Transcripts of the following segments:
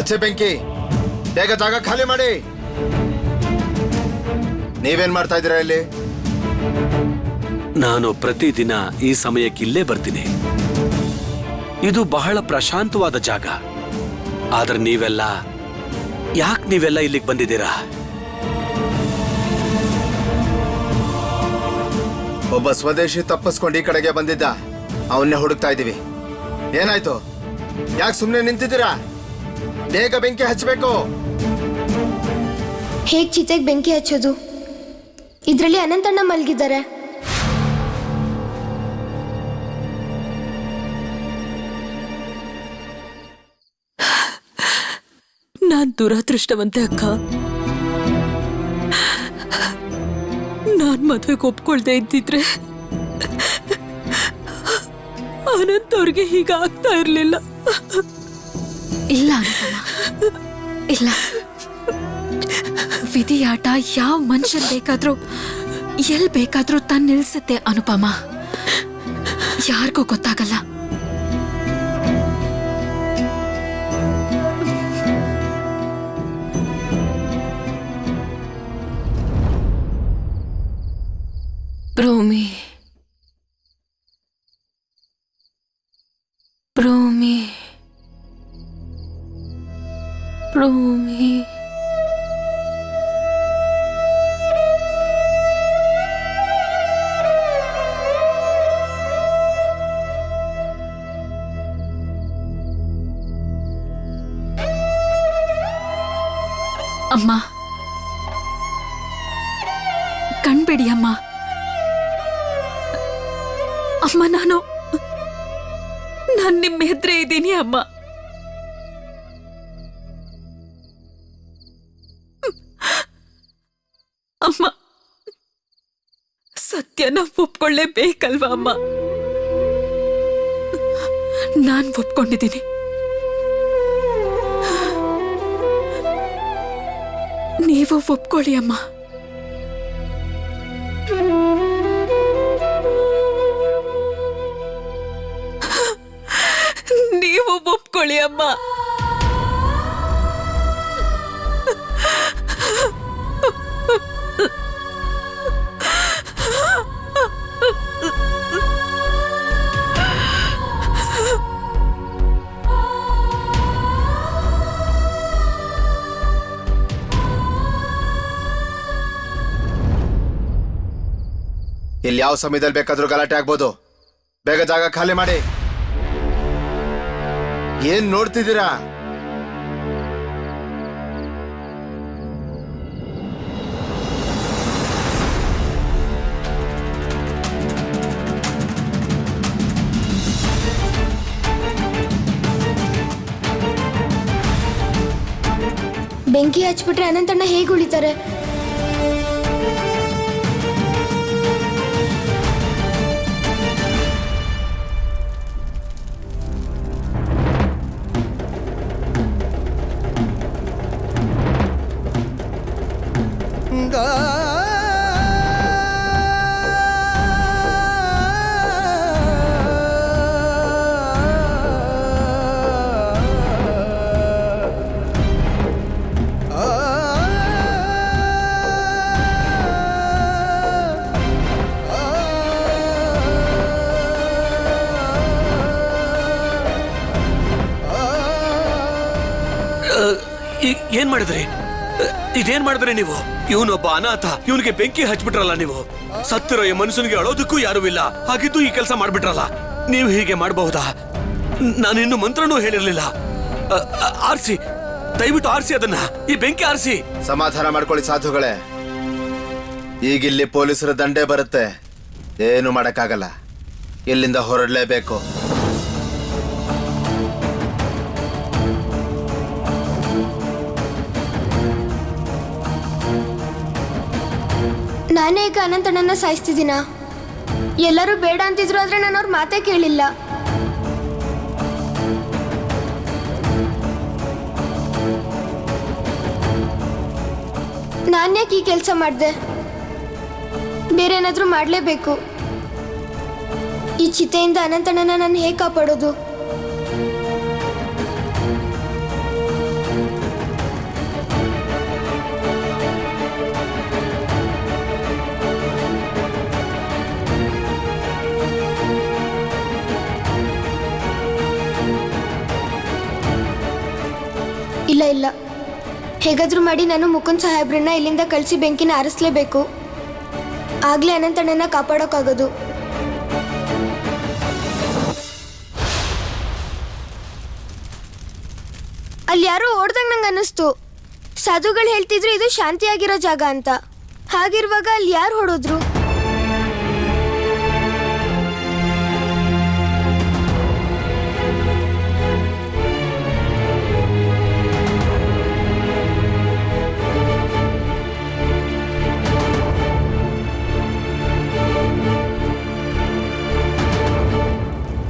ಹಚ್ಚೆ ಬೆಂಕಿ, ಬೇಗ ಜಾಗ ಖಾಲಿ ಮಾಡಿ. ನೀವೇನ್ ಮಾಡ್ತಾ ಇದ್ದೀರಾ ಇಲ್ಲಿ? ನಾನು ಪ್ರತಿದಿನ ಈ ಸಮಯಕ್ಕೆ ಇಲ್ಲೇ ಬರ್ತೀನಿ. ಇದು ಬಹಳ ಪ್ರಶಾಂತವಾದ ಜಾಗ. ಆದ್ರೆ ನೀವೆಲ್ಲ ಇಲ್ಲಿಗೆ ಬಂದಿದ್ದೀರಾ? ಒಬ್ಬ ಸ್ವದೇಶಿ ತಪ್ಪಿಸ್ಕೊಂಡು ಈ ಕಡೆಗೆ ಬಂದಿದ್ದ, ಅವನ್ನೇ ಹುಡುಕ್ತಾ ಇದ್ದೀವಿ. ಏನಾಯ್ತು? ಯಾಕೆ ಸುಮ್ಮನೆ ನಿಂತಿದ್ದೀರಾ? ಬೇಗ ಬೆಂಕಿ ಹಚ್ಚಬೇಕು. ಹೇಗ್ ಚಿತೆಗೆ ಬೆಂಕಿ ಹಚ್ಚೋದು? ಇದ್ರಲ್ಲಿ ಅನಂತಣ್ಣ ಮಲಗಿದ್ದಾರೆ. ನಾನ್ ದುರಾದೃಷ್ಟವಂತೆ ಅಕ್ಕ. ನಾನ್ ಮದ್ವೆಗೆ ಒಪ್ಕೊಳ್ದೆ ಇದ್ದಿದ್ರೆ ಅನಂತ್ ಅವ್ರಿಗೆ ಹೀಗಾಗ್ತಾ ಇರ್ಲಿಲ್ಲ. ಇಲ್ಲ ಅನುಪಮ, ಇಲ್ಲ. ವಿಧಿಯಾಟ ಯಾವ ಮನುಷ್ಯನ್ ಬೇಕಾದ್ರೂ ಎಲ್ ಬೇಕಾದ್ರೂ ತನ್ನ ನಿಲ್ಸತ್ತೆ ಅನುಪಮ. ಯಾರಿಗೂ ಗೊತ್ತಾಗಲ್ಲ. ಪ್ರೋಮಿ ಪ್ರೋಮಿ ಪ್ರೋಮಿ ಅಮ್ಮ, ಕಣ್ಬಿಡಿ ಅಮ್ಮ. ಅಮ್ಮ, ನಾನು ನಿಮ್ಮ ಎದುರೇ ಇದ್ದೀನಿ ಅಮ್ಮ. ಅಮ್ಮ, ಸತ್ಯನ ಒಪ್ಕೊಳ್ಳೇಬೇಕಲ್ವಾ ಅಮ್ಮ? ನಾನು ಒಪ್ಕೊಂಡಿದ್ದೀನಿ. ನೀವು ಒಪ್ಕೊಳ್ಳಿ ಅಮ್ಮ. ನೀವು ಒಪ್ಕೊಳ್ಳಿ ಅಮ್ಮ. ಇಲ್ಲಿ ಯಾವ ಸಮಯದಲ್ಲಿ ಬೇಕಾದ್ರೂ ಗಲಾಟೆ ಆಗ್ಬೋದು. ಬೇಗ ಜಾಗ ಖಾಲಿ ಮಾಡಿ. ಏನ್ ನೋಡ್ತಿದ್ದೀರಾ? ಬೆಂಕಿ ಹಚ್ಬಿಟ್ರೆ ಅನಂತಣ್ಣ ಹೇಗೆ ಉಳಿತಾರೆ? ಏನ್ ಮಾಡಿದ್ರಿ? ಇದೇನ್ ಮಾಡಿದ್ರಿ ನೀವು? ಇವನೊಬ್ಬ ಅನಾಥ, ಇವನಿಗೆ ಬೆಂಕಿ ಹಚ್ಬಿಟ್ರಲ್ಲ ನೀವು. ಸತ್ತಿರೋ ಈ ಮನುಷ್ಯನಿಗೆ ಅಳೋದಕ್ಕೂ ಯಾರು ಇಲ್ಲ, ಹಾಗಿದ್ದು ಈ ಕೆಲಸ ಮಾಡ್ಬಿಟ್ರಲ್ಲ. ನೀವು ಹೀಗೆ ಮಾಡಬಹುದಾ? ನಾನಿನ್ನು ಮಂತ್ರನೂ ಹೇಳಿರ್ಲಿಲ್ಲ. ಆರ್ಸಿ, ದಯವಿಟ್ಟು ಆರ್ಸಿ ಅದನ್ನ, ಈ ಬೆಂಕಿ ಆರ್ಸಿ. ಸಮಾಧಾನ ಮಾಡ್ಕೊಳ್ಳಿ ಸಾಧುಗಳೇ. ಈಗಿಲ್ಲಿ ಪೊಲೀಸರ ದಂಡೆ ಬರುತ್ತೆ. ಏನು ಮಾಡಕ್ಕಾಗಲ್ಲ. ಇಲ್ಲಿಂದ ಹೊರಡಲೇಬೇಕು. ನಾನೇ ಈಗ ಅನಂತಣ್ಣನ ಸಾಯಿಸ್ತಿದ್ದೀನ? ಎಲ್ಲರೂ ಬೇಡ ಅಂತಿದ್ರು, ಆದ್ರೆ ನಾನು ಅವ್ರ ಮಾತೇ ಕೇಳಿಲ್ಲ. ನಾನ್ಯಾಕೆ ಈ ಕೆಲಸ ಮಾಡಿದೆ? ಬೇರೆ ಏನಾದ್ರೂ ಮಾಡಲೇಬೇಕು. ಈ ಚಿತೆಯಿಂದ ಅನಂತಣ್ಣನ ನಾನು ಹೇಗೆ ಕಾಪಾಡೋದು? ಇಲ್ಲ ಇಲ್ಲ, ಹೇಗಾದ್ರೂ ಮಾಡಿ ನಾನು ಮುಕುಂದ್ ಸಾಹೇಬ್ರನ್ನ ಇಲ್ಲಿಂದ ಕಳಿಸಿ ಬೆಂಕಿನ ಆರಿಸ್ಲೇಬೇಕು. ಆಗ್ಲೇ ಅನಂತಣ್ಣನ ಕಾಪಾಡೋಕ್ಕಾಗೋದು. ಅಲ್ಲಿ ಯಾರೋ ಓಡ್ದಂಗೆ ನಂಗೆ ಅನ್ನಿಸ್ತು. ಸಾಧುಗಳು ಹೇಳ್ತಿದ್ರು ಇದು ಶಾಂತಿಯಾಗಿರೋ ಜಾಗ ಅಂತ. ಹಾಗಿರುವಾಗ ಅಲ್ಲಿ ಯಾರು ಹೊಡೋದ್ರು?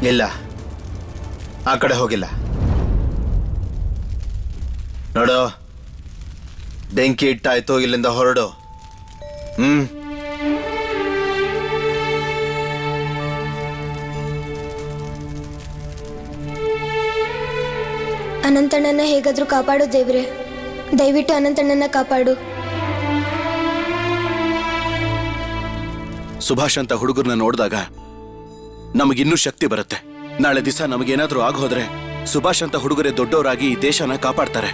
ಇಲ್ಲ, ಆ ಕಡೆ ಹೋಗಿಲ್ಲ. ನೋಡು, ಬೆಂಕಿ ಇಟ್ಟಾಯ್ತು, ಇಲ್ಲಿಂದ ಹೊರಡು. ಅನಂತಣ್ಣನ ಹೇಗಾದ್ರೂ ಕಾಪಾಡು ದೇವ್ರೆ, ದಯವಿಟ್ಟು ಅನಂತಣ್ಣನ ಕಾಪಾಡು. ಸುಭಾಷ್ ಅಂತ ಹುಡುಗರನ್ನ ನೋಡಿದಾಗ ನಮಗಿನ್ನೂ ಶಕ್ತಿ ಬರುತ್ತೆ. ನಾಳೆ ದಿವಸ ನಮಗೇನಾದ್ರೂ ಆಗೋದ್ರೆ ಸುಭಾಷ್ ಅಂತ ಹುಡುಗರೇ ದೊಡ್ಡವರಾಗಿ ಈ ದೇಶನ ಕಾಪಾಡ್ತಾರೆ.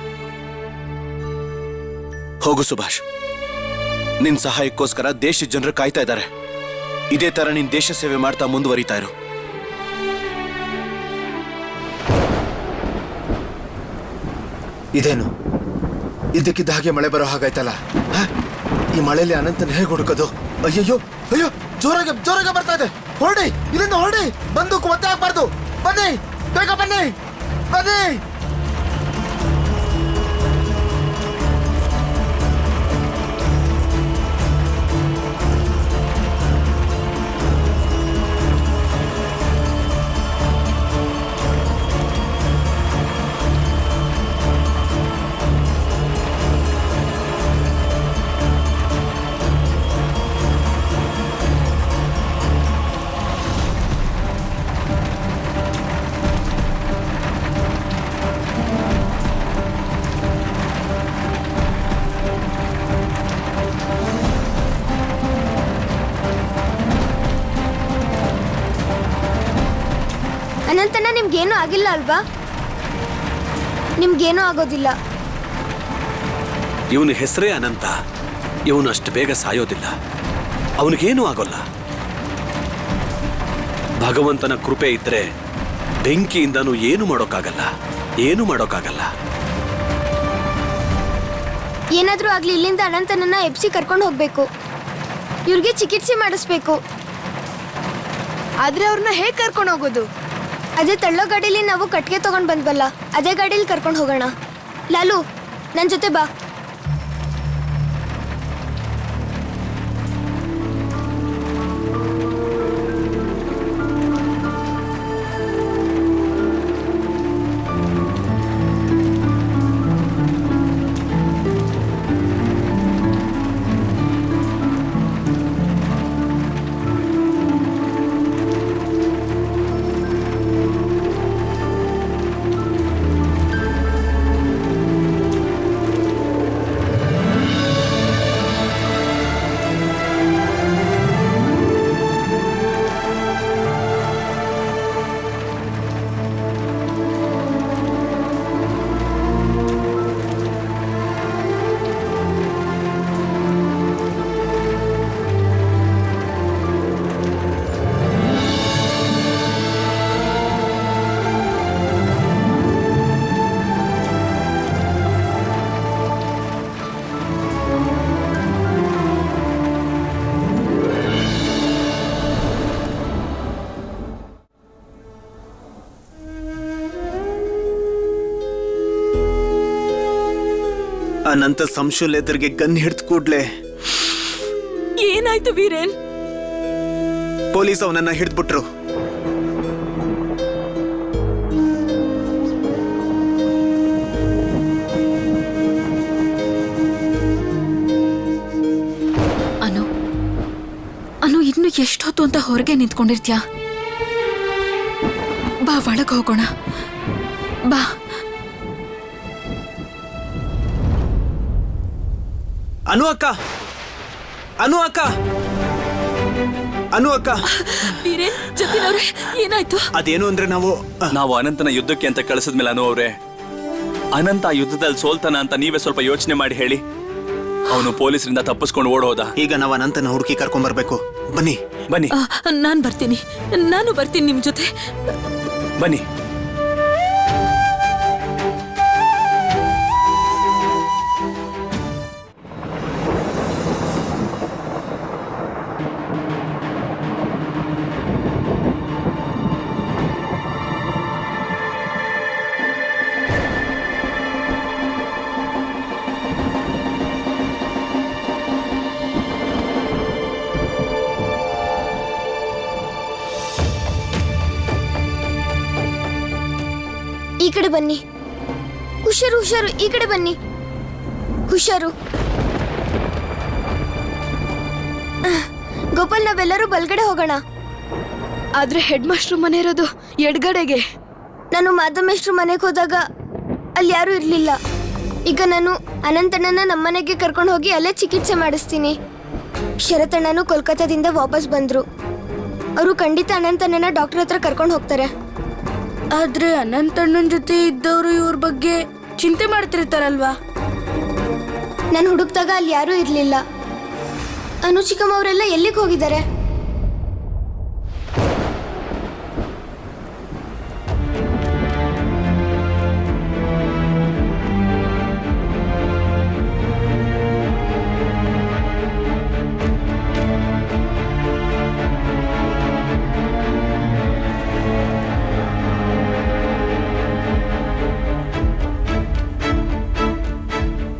ಹೋಗು ಸುಭಾಷ್, ನಿನ್ ಸಹಾಯಕ್ಕೋಸ್ಕರ ದೇಶದ ಜನರು ಕಾಯ್ತಾ ಇದ್ದಾರೆ. ಇದೇ ತರ ನಿನ್ ದೇಶ ಸೇವೆ ಮಾಡ್ತಾ ಮುಂದುವರಿತಾ ಇರು. ಇದೇನು ಇದ್ದಕ್ಕಿದ್ದ ಹಾಗೆ ಮಳೆ ಬರೋ ಹಾಗಾಯ್ತಲ್ಲ. ಈ ಮಳೆಯಲ್ಲಿ ಅನಂತನ ಹೇಗೆ ಹುಡುಕೋದು? ಅಯ್ಯಯ್ಯೋ ಅಯ್ಯೋ, ಜೋರಾಗಿ ಜೋರಾಗಿ ಬರ್ತಾ ಇದೆ. ಹೊರಡಿ, ಇಲ್ಲಿಂದ ಹೊರಡಿ. ಬಂದೂಕು ಮತ್ತೆ ಹಾಕ್ಬಾರ್ದು. ಬನ್ನಿ, ಬೇಗ ಬನ್ನಿ, ಬನ್ನಿ. ಅನಂತಣ್ಣ, ನಿಮ್ಗೇನೂ ಆಗಿಲ್ಲ ಅಲ್ವಾ? ನಿಮ್ಗೇನೂ ಆಗೋದಿಲ್ಲ. ಇವನ ಹೆಸರೇ ಅನಂತ. ಇವನು ಅಷ್ಟು ಬೇಗ ಸಾಯೋದಿಲ್ಲ. ಅವನಿಗೇನೂ ಆಗೋಲ್ಲ. ಭಗವಂತನ ಕೃಪೆ ಇದ್ರೆ ಬೆಂಕಿಯಿಂದನೂ ಏನು ಮಾಡೋಕ್ಕಾಗಲ್ಲ, ಏನು ಮಾಡೋಕ್ಕಾಗಲ್ಲ. ಏನಾದ್ರೂ ಆಗ್ಲಿ, ಇಲ್ಲಿಂದ ಅನಂತನನ್ನ ಎಬ್ಸಿ ಕರ್ಕೊಂಡು ಹೋಗ್ಬೇಕು. ಇವ್ರಿಗೆ ಚಿಕಿತ್ಸೆ ಮಾಡಿಸ್ಬೇಕು. ಆದ್ರೆ ಅವ್ರನ್ನ ಹೇಗ್ ಕರ್ಕೊಂಡು ಹೋಗೋದು? ಅದೇ ತಳ್ಳೋ ಗಾಡೀಲಿ ನಾವು ಕಟ್ಗೆ ತಗೊಂಡ್ ಬಂದ್ವಲ್ಲ, ಅದೇ ಗಾಡೀಲಿ ಕರ್ಕೊಂಡು ಹೋಗೋಣ. ಲಾಲು, ನನ್ನ ಜೊತೆ ಬಾ. ಅನಂತ ಸಂಶುಲೇತರಿಗೆ ಗನ್ ಹಿಡ್ದ ಕೂಡ್ಲೆ ಏನಾಯ್ತು ವೀರೇನ್? ಪೊಲೀಸ್ ಅವನನ್ನ ಹಿಡಿದ್ಬಿಟ್ರು. ಅನು ಅನು ಇನ್ನು ಎಷ್ಟೊತ್ತು ಅಂತ ಹೊರಗೆ ನಿಂತ್ಕೊಂಡಿರ್ತ್ಯಾ? ಬಾ, ಒಳಗೆ ಹೋಗೋಣ ಬಾ. ಅನು ಅಕ್ಕ, ಅನು ಅಕ್ಕ, ಅನು ಅಕ್ಕ. ವೀರೇನ್, ಜತಿನ್ ಅವ್ರೆ, ಏನಾಯ್ತು? ಅದೇನು ಅಂದ್ರೆ ನಾವು ಅನಂತನ ಯುದ್ಧಕ್ಕೆ ಅಂತ ಕಳಿಸಿದ್ಮೇಲೆ ಅನು ಅವ್ರೆ ಅನಂತ ಆ ಯುದ್ಧದಲ್ಲಿ ಸೋಲ್ತಾನ ಅಂತ ನೀವೇ ಸ್ವಲ್ಪ ಯೋಚನೆ ಮಾಡಿ ಹೇಳಿ. ಅವನು ಪೊಲೀಸರಿಂದ ತಪ್ಪಿಸ್ಕೊಂಡು ಓಡೋದ. ಈಗ ನಾವು ಅನಂತನ ಹುಡುಕಿ ಕರ್ಕೊಂಡ್ಬರ್ಬೇಕು. ಬನ್ನಿ. ಬನ್ನಿ ನಾನು ಬರ್ತೀನಿ, ನಾನು ಬರ್ತೀನಿ ನಿಮ್ ಜೊತೆ. ಬನ್ನಿ. ಈ ಕಡೆ ಬನ್ನಿ. ಹುಷಾರು ಹುಷಾರು, ಈ ಕಡೆ ಬನ್ನಿ. ಹುಷಾರು. ಗೋಪಾಲ್, ನಾವೆಲ್ಲರೂ ಬಲ್ಗಡೆ ಹೋಗೋಣ. ಆದ್ರೆ ಹೆಡ್ ಮಾಸ್ಟರ್ ಮನೆ ಇರೋದು ಎಡ್ಗಡೆಗೆ. ನಾನು ಮಾಧಮೇಶ್ರು ಮನೆಗೆ ಹೋದಾಗ ಅಲ್ಲಿ ಯಾರೂ ಇರಲಿಲ್ಲ. ಈಗ ನಾನು ಅನಂತಣ್ಣನ ನಮ್ಮನೆಗೆ ಕರ್ಕೊಂಡು ಹೋಗಿ ಅಲ್ಲೇ ಚಿಕಿತ್ಸೆ ಮಾಡಿಸ್ತೀನಿ. ಶರತಣ್ಣನು ಕೋಲ್ಕತ್ತಾದಿಂದ ವಾಪಸ್ ಬಂದ್ರು. ಅವರು ಖಂಡಿತ ಅನಂತಣ್ಣನ ಡಾಕ್ಟರ್ ಹತ್ರ ಕರ್ಕೊಂಡು ಹೋಗ್ತಾರೆ. ಆದ್ರೆ ಅನಂತಣ್ಣನ ಜೊತೆ ಇದ್ದವರು ಇವ್ರ ಬಗ್ಗೆ ಚಿಂತೆ ಮಾಡ್ತಿರ್ತಾರಲ್ವಾ? ನಾನು ಹುಡುಕ್ದಾಗ ಅಲ್ಲಿ ಯಾರೂ ಇರಲಿಲ್ಲ. ಅನು ಚಿಕ್ಕಮ್ಮ ಅವರೆಲ್ಲ ಎಲ್ಲಿಗೆ ಹೋಗಿದ್ದಾರೆ?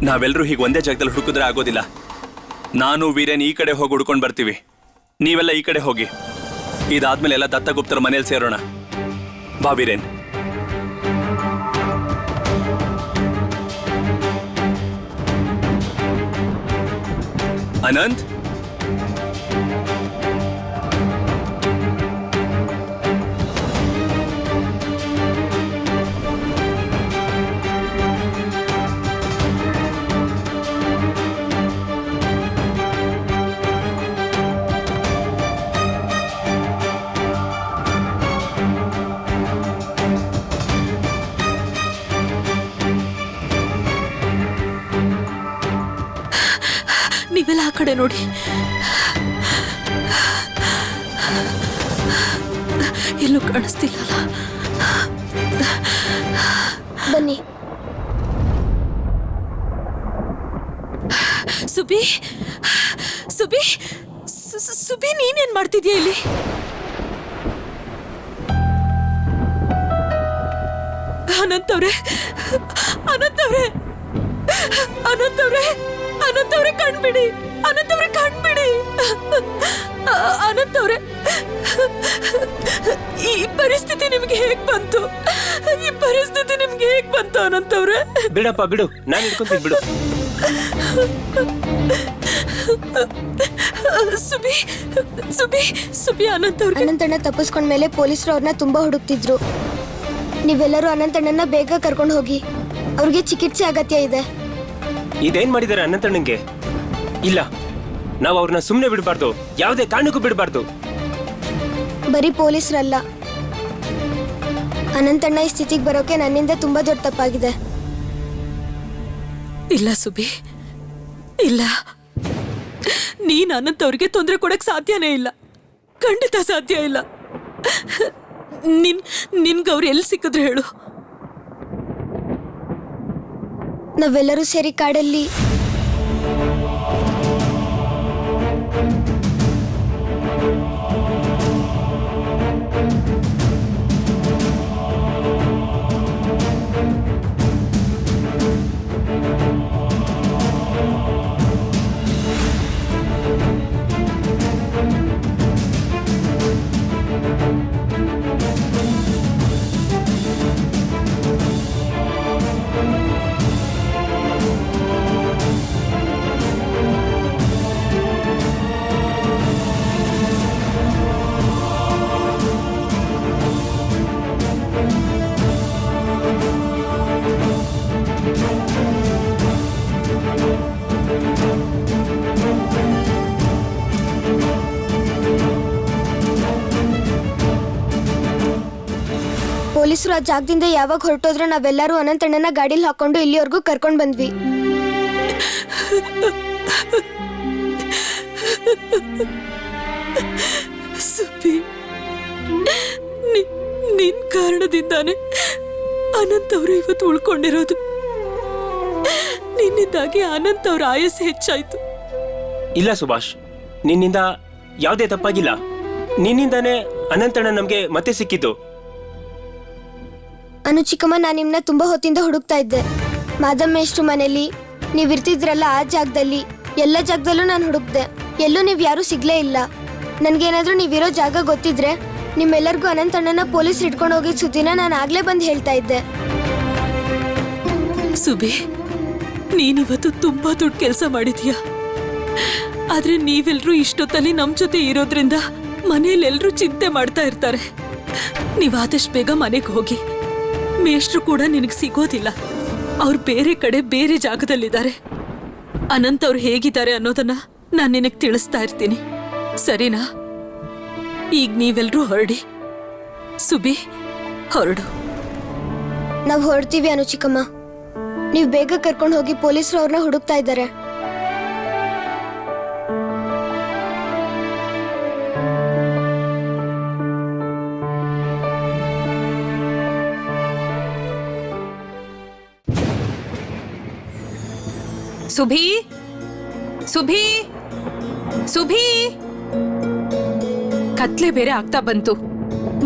ನಾವೆಲ್ಲರೂ ಹೀಗೆ ಒಂದೇ ಜಾಗದಲ್ಲಿ ಹುಡುಕಿದ್ರೆ ಆಗೋದಿಲ್ಲ. ನಾನು ವೀರೇನ್ ಈ ಕಡೆ ಹೋಗಿ ಹುಡ್ಕೊಂಡು ಬರ್ತೀವಿ, ನೀವೆಲ್ಲ ಈ ಕಡೆ ಹೋಗಿ. ಇದಾದ್ಮೇಲೆ ಎಲ್ಲ ದತ್ತಗುಪ್ತರ ಮನೇಲಿ ಸೇರೋಣ. ಬಾ ವೀರೇನ್. ಅನಂತ್, ನೀವೆಲ್ಲ ಆ ಕಡೆ ನೋಡಿ. ಎಲ್ಲೂ ಕಾಣಿಸ್ತಿಲ್ಲಲ್ಲ. ಬನ್ನಿ. ಸುಬಿ, ಸುಬಿ, ಸುಬಿ, ನೀನೇನ್ ಮಾಡ್ತಿದ್ಯಾ ಇಲ್ಲಿ? ಅನಂತ್ ಅವ್ರೆ, ಅನಂತ್ ಅವ್ರೆ, ಅನಂತ್ ಅವ್ರೆ, ಅನಂತ್ ಅವ್ರೆ ಕಣ್ಬಿಡಿ, ಅನಂತ್ ಅವ್ರೆ ಕಣ್ಬಿಡಿ, ಅನಂತ್ ಅವ್ರೆ. ಈ ಪರಿಸ್ಥಿತಿ ನಿಮ್ಗೆ ಹೇಗ್ ಬಂತು? ಈ ಪರಿಸ್ಥಿತಿ ನಿಮ್ಗೆ ಹೇಗ್ ಬಂತು ಅನಂತ್ ಅವ್ರೆ? ಬಿಡಪ್ಪ ಬಿಡು, ನಾನು ಹಿಡ್ಕೊಂತೀನಿ ಬಿಡು. ಸುಬಿ, ಸುಬಿ, ಸುಬಿ, ಅನಂತ್ ಅವ್ರಿಗೆ. ಅನಂತಣ್ಣ ತಪ್ಪಿಸ್ಕೊಂಡ್ಮೇಲೆ ಪೊಲೀಸರು ಅವ್ರನ್ನ ತುಂಬಾ ಹುಡುಕ್ತಿದ್ರು. ನೀವೆಲ್ಲರೂ ಅನಂತಣ್ಣನ ಬೇಗ ಕರ್ಕೊಂಡು ಹೋಗಿ, ಅವ್ರಿಗೆ ಚಿಕಿತ್ಸೆ ಅಗತ್ಯ ಇದೆ. ಇದೇನ್ ಮಾಡಿದ್ದಾರೆ ಅನಂತಣ್ಣಂಗೆ? ಇಲ್ಲ, ನಾವು ಅವ್ರನ್ನ ಸುಮ್ಮನೆ ಬಿಡಬಾರ್ದು, ಯಾವುದೇ ಕಾರಣಕ್ಕೂ ಬಿಡಬಾರ್ದು. ಬರೀ ಪೊಲೀಸರಲ್ಲ, ಅನಂತಣ್ಣ ಈ ಸ್ಥಿತಿಗೆ ಬರೋಕೆ ನನ್ನಿಂದ ತುಂಬಾ ದೊಡ್ಡ ತಪ್ಪಾಗಿದೆ. ಇಲ್ಲ ಸುಬಿ, ಇಲ್ಲ. ನೀನ್ ಅನಂತ್ ಅವ್ರಿಗೆ ತೊಂದರೆ ಕೊಡಕ್ ಸಾಧ್ಯನೇ ಇಲ್ಲ, ಖಂಡಿತ ಸಾಧ್ಯ ಇಲ್ಲ. ನಿನ್ಗೆ ಅವ್ರು ಎಲ್ಲಿ ಸಿಕ್ಕಿದ್ರು ಹೇಳು? ನಾವೆಲ್ಲರೂ ಸೇರಿ ಕಾಡಲ್ಲಿ ಪೊಲೀಸರು ಆ ಜಾಗದಿಂದ ಯಾವಾಗ ಹೊರಟೋದ್ರೆ ನಾವೆಲ್ಲರೂ ಅನಂತಣ್ಣನ ಗಾಡಿಲಿ ಹಾಕೊಂಡು ಇಲ್ಲಿವರೆಗೂ ಕರ್ಕೊಂಡ್ ಬಂದ್ವಿ. ಸುಬ್ಬಿ, ನಿನ್ ಕಾರಣದಿಂದಾನೆ ಅನಂತ್ ಅವರು ಇವತ್ತು ಉಳ್ಕೊಂಡಿರೋದು. ನಿನ್ನಿಂದಾಗಿ ಅನಂತ್ ಅವ್ರ ಆಯಸ್ಸು ಹೆಚ್ಚಾಯ್ತು. ಇಲ್ಲ ಸುಭಾಷ್, ನಿನ್ನಿಂದ ಯಾವುದೇ ತಪ್ಪಾಗಿಲ್ಲ. ನಿನ್ನಿಂದಾನೇ ಅನಂತಣ್ಣ ನಮ್ಗೆ ಮತ್ತೆ ಸಿಕ್ಕಿದ್ದು. ಅನು ಚಿಕ್ಕಮ್ಮ, ನಾನು ನಿಮ್ನ ತುಂಬಾ ಹೊತ್ತಿಂದ ಹುಡುಕ್ತಾ ಇದ್ದೆ. ಮಾದಮ್ಮೇಷ್ಟ್ರು ಮನೇಲಿ ನೀವಿರ್ತಿದ್ರಲ್ಲ ಆ ಜಾಗದಲ್ಲಿ, ಎಲ್ಲ ಜಾಗದಲ್ಲೂ ನಾನು ಹುಡುಕ್ದೆ. ಎಲ್ಲೂ ನೀವ್ ಯಾರೂ ಸಿಗ್ಲೇ ಇಲ್ಲ. ನನ್ಗೇನಾದ್ರೂ ನೀವಿರೋ ಜಾಗ ಗೊತ್ತಿದ್ರೆ ನಿಮ್ಮೆಲ್ಲರಿಗೂ ಅನಂತಣ್ಣನ ಪೊಲೀಸ್ ಹಿಡ್ಕೊಂಡು ಹೋಗಿದ್ ಸುದ್ದಿನ ನಾನು ಆಗ್ಲೇ ಬಂದು ಹೇಳ್ತಾ ಇದ್ದೆ. ಸುಬಿ, ನೀನಿವತ್ತು ತುಂಬಾ ದೊಡ್ಡ ಕೆಲಸ ಮಾಡಿದ್ಯಾ. ಆದ್ರೆ ನೀವೆಲ್ರೂ ಇಷ್ಟೊತ್ತಲ್ಲಿ ನಮ್ ಜೊತೆ ಇರೋದ್ರಿಂದ ಮನೆಯಲ್ಲೆಲ್ಲರೂ ಚಿಂತೆ ಮಾಡ್ತಾ ಇರ್ತಾರೆ. ನೀವಾದಷ್ಟು ಬೇಗ ಮನೆಗೆ ಹೋಗಿ. ಮೇಷ್ಟ್ರು ಕೂಡ ನಿನಗೆ ಸಿಗೋದಿಲ್ಲ. ಅವ್ರು ಬೇರೆ ಕಡೆ ಬೇರೆ ಜಾಗದಲ್ಲಿದ್ದಾರೆ. ಅನಂತ್ ಅವ್ರು ಹೇಗಿದ್ದಾರೆ ಅನ್ನೋದನ್ನ ನಾನು ನಿನಗೆ ತಿಳಿಸ್ತಾ ಇರ್ತೀನಿ, ಸರಿನಾ? ಈಗ ನೀವೆಲ್ರೂ ಹೊರಡಿ. ಸುಬಿ, ಹೊರಡು. ನಾವ್ ಹೊರಡ್ತೀವಿ ಅನು ಚಿಕ್ಕಮ್ಮ. ನೀವ್ ಬೇಗ ಕರ್ಕೊಂಡು ಹೋಗಿ, ಪೊಲೀಸರು ಅವ್ರನ್ನ ಹುಡುಕ್ತಾ ಇದ್ದಾರೆ. ಸುಭಿ, ಸುಭಿ, ಸುಭಿ. ಕತ್ಲೆ ಬೇರೆ ಆಗ್ತಾ ಬಂತು.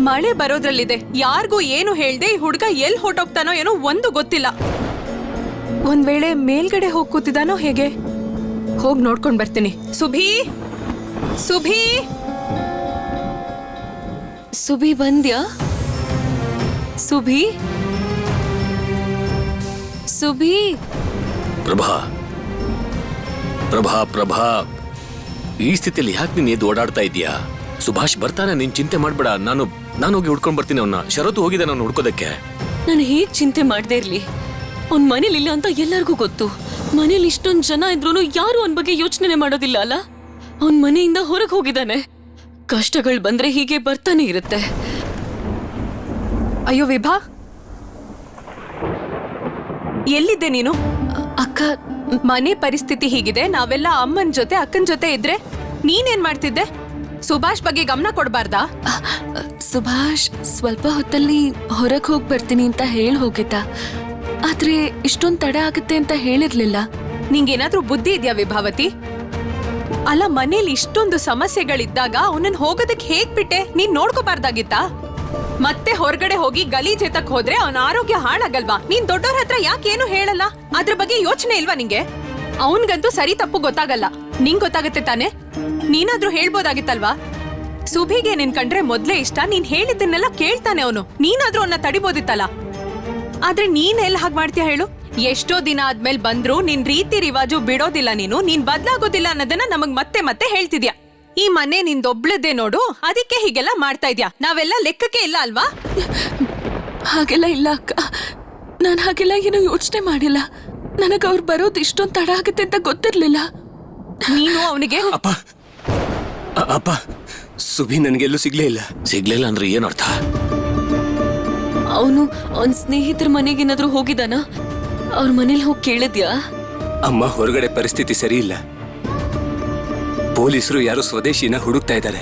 ಮಳೆ ಬರೋದ್ರಲ್ಲಿದೆ. ಯಾರಿಗೂ ಏನು ಹೇಳ್ದೆ ಈ ಹುಡ್ಗ ಎಲ್ಲಿ ಹೊರಟೋಗ್ತಾನೋ ಏನೋ ಒಂದು ಗೊತ್ತಿಲ್ಲ. ಒಂದ್ ವೇಳೆ ಮೇಲ್ಗಡೆ ಹೋಗಿ ಕೂತಿದಾನೋ ಹೇಗೆ? ಹೋಗಿ ನೋಡ್ಕೊಂಡ್ ಬರ್ತೀನಿ. ಸುಭಿ, ಸುಭಿ, ಸುಬಿ, ಬಂದ್ಯಾ? ಸುಬಿ, ಸುಬಿ. ಪ್ರಭಾ, ಪ್ರಭಾ, ಪ್ರಭಾ, ಈ ಸ್ಥಿತಿಯಲ್ಲಿ ಯಾಕೆ ನೀನು ಎದ್ದು ಓಡಾಡ್ತಾ ಇದೀಯಾ? ಸುಭಾಷ್ ಬರ್ತಾನೆ, ನೀನ್ ಚಿಂತೆ ಮಾಡ್ಬೇಡ. ನಾನು ಹೋಗಿ ಹುಡ್ಕೊಂಡ್ ಬರ್ತೀನಿ ಅವನ್ನ. ಶರತ್ತು ಹೋಗಿದೆ ನಾನು ಹುಡ್ಕೋದಕ್ಕೆ. ನಾನು ಹೇಗ್ ಚಿಂತೆ ಮಾಡದೇ ಇರ್ಲಿ? ಅವ್ನ್ ಮನೇಲಿ ಇಲ್ಲ ಅಂತ ಎಲ್ಲರಿಗೂ ಗೊತ್ತು. ಮನೇಲಿ ಇಷ್ಟೊಂದು ಜನ ಇದ್ರೂ ಯಾರು ಅವನ ಬಗ್ಗೆ ಯೋಚನೆ ಮಾಡೋದಿಲ್ಲ ಅಲ್ಲ. ಅವನ್ ಮನೆಯಿಂದ ಹೊರಗೆ ಹೋಗಿದ್ದಾನೆ. ಕಷ್ಟಗಳು ಬಂದ್ರೆ ಹೀಗೆ ಬರ್ತಾನೆ ಇರುತ್ತೆ. ಅಯ್ಯೋ ವಿಭಾ, ಎಲ್ಲಿದ್ದೆ ನೀನು? ಅಕ್ಕ, ಮನೆ ಪರಿಸ್ಥಿತಿ ಹೀಗಿದೆ. ನಾವೆಲ್ಲ ಅಮ್ಮನ ಜೊತೆ ಅಕ್ಕನ ಜೊತೆ ಇದ್ರೆ ನೀನೇನ್ ಮಾಡ್ತಿದ್ದೆ? ಸುಭಾಷ್ ಬಗ್ಗೆ ಗಮನ ಕೊಡ್ಬಾರ್ದಾ? ಸುಭಾಷ್ ಸ್ವಲ್ಪ ಹೊತ್ತಲ್ಲಿ ಹೊರಗೆ ಹೋಗಿ ಬರ್ತೀನಿ ಅಂತ ಹೇಳಿ ಹೋಗಿದ್ದ. ಆದ್ರೆ ಇಷ್ಟೊಂದು ತಡ ಆಗುತ್ತೆ ಅಂತ ಹೇಳಿರ್ಲಿಲ್ಲ. ನಿಂಗೇನಾದ್ರೂ ಬುದ್ಧಿ ಇದ್ಯಾ ವಿಭಾವತಿ? ಅಲ್ಲ, ಮನೇಲಿ ಇಷ್ಟೊಂದು ಸಮಸ್ಯೆಗಳಿದ್ದಾಗ ಅವನನ್ನ ಹೋಗೋದಕ್ಕೆ ಹೇಗ್ ಬಿಟ್ಟೆ? ನೀನ್ ನೋಡ್ಕೋಬಾರ್ದಾಗಿತ್ತಾ? ಮತ್ತೆ ಹೊರಗಡೆ ಹೋಗಿ ಗಲೀಜ್ ಎತ್ತಕ್ ಹೋದ್ರೆ ಅವನ ಆರೋಗ್ಯ ಹಾಳಾಗಲ್ವಾ? ನೀನ್ ದೊಡ್ಡವ್ರ ಹತ್ರ ಯಾಕೇನು ಹೇಳಲ್ಲ? ಅದ್ರ ಬಗ್ಗೆ ಯೋಚನೆ ಇಲ್ವಾ ನಿಂಗೆ? ಅವನ್ಗಂತೂ ಸರಿ ತಪ್ಪು ಗೊತ್ತಾಗಲ್ಲ. ನಿಂಗ್ ಗೊತ್ತಾಗತ್ತೆ ತಾನೆ? ನೀನಾದ್ರೂ ಹೇಳ್ಬೋದಾಗಿತ್ತಲ್ವಾ? ಸುಭಿಗೆ ನಿನ್ ಕಂಡ್ರೆ ಮೊದ್ಲೇ ಇಷ್ಟ. ನೀನ್ ಹೇಳಿದ್ದನ್ನೆಲ್ಲ ಕೇಳ್ತಾನೆ ಅವನು. ನೀನಾದ್ರೂ ಅವನ್ನ ತಡಿಬೋದಿತ್ತಲ್ಲ. ಆದ್ರೆ ನೀನ್ ಎಲ್ಲ ಹಾಗೆ ಮಾಡ್ತೀಯ ಹೇಳು? ಎಷ್ಟೋ ದಿನ ಆದ್ಮೇಲೆ ಬಂದ್ರು ನಿನ್ ರೀತಿ ರಿವಾಜು ಬಿಡೋದಿಲ್ಲ. ನೀನ್ ಬದ್ಲಾಗೋದಿಲ್ಲ ಅನ್ನೋದನ್ನ ನಮಗ್ ಮತ್ತೆ ಮತ್ತೆ ಹೇಳ್ತಿದ್ಯಾ. ಈ ಮನೆ ನಿಂದೊಬ್ಳದ್ದೇ ನೋಡು, ಅದಕ್ಕೆ ಹೀಗೆಲ್ಲ ಮಾಡ್ತಾ ಇದ್ಯಾ. ನಾವೆಲ್ಲ ಲೆಕ್ಕಕ್ಕೆ ಇಲ್ಲ ಅಲ್ವಾ? ಹಾಗೆಲ್ಲ ಇಲ್ಲ ಅಕ್ಕ. ನಾನು ಹಾಗೆಲ್ಲ ಏನೋ ಯೋಚನೆ ಮಾಡಿಲ್ಲ. ನನಗೆ ಅವ್ರು ಬರೋದು ಇಷ್ಟೊಂದು ತಡ ಆಗುತ್ತೆ ಅಂತ ಗೊತ್ತಿರ್ಲಿಲ್ಲ. ನೀನು ಅವನಿಗೆ ಅಪ್ಪ, ಅಪ್ಪ, ಸುಭಿ ನನಗೆಲ್ಲೂ ಸಿಗ್ಲಿಲ್ಲ ಅಂದ್ರೆ ಏನರ್ಥ? ಅವನ ಸ್ನೇಹಿತರ ಮನೆಗೇನಾದ್ರೂ ಹೋಗಿದಾನ? ಅವ್ರ ಮನೇಲಿ ಹೋಗಿ ಕೇಳಿದ್ಯಾ? ಅಮ್ಮ, ಹೊರಗಡೆ ಪರಿಸ್ಥಿತಿ ಸರಿ ಇಲ್ಲ. ಪೊಲೀಸರು ಯಾರು ಸ್ವದೇಶಿನ ಹುಡುಕ್ತಾ ಇದ್ದಾರೆ.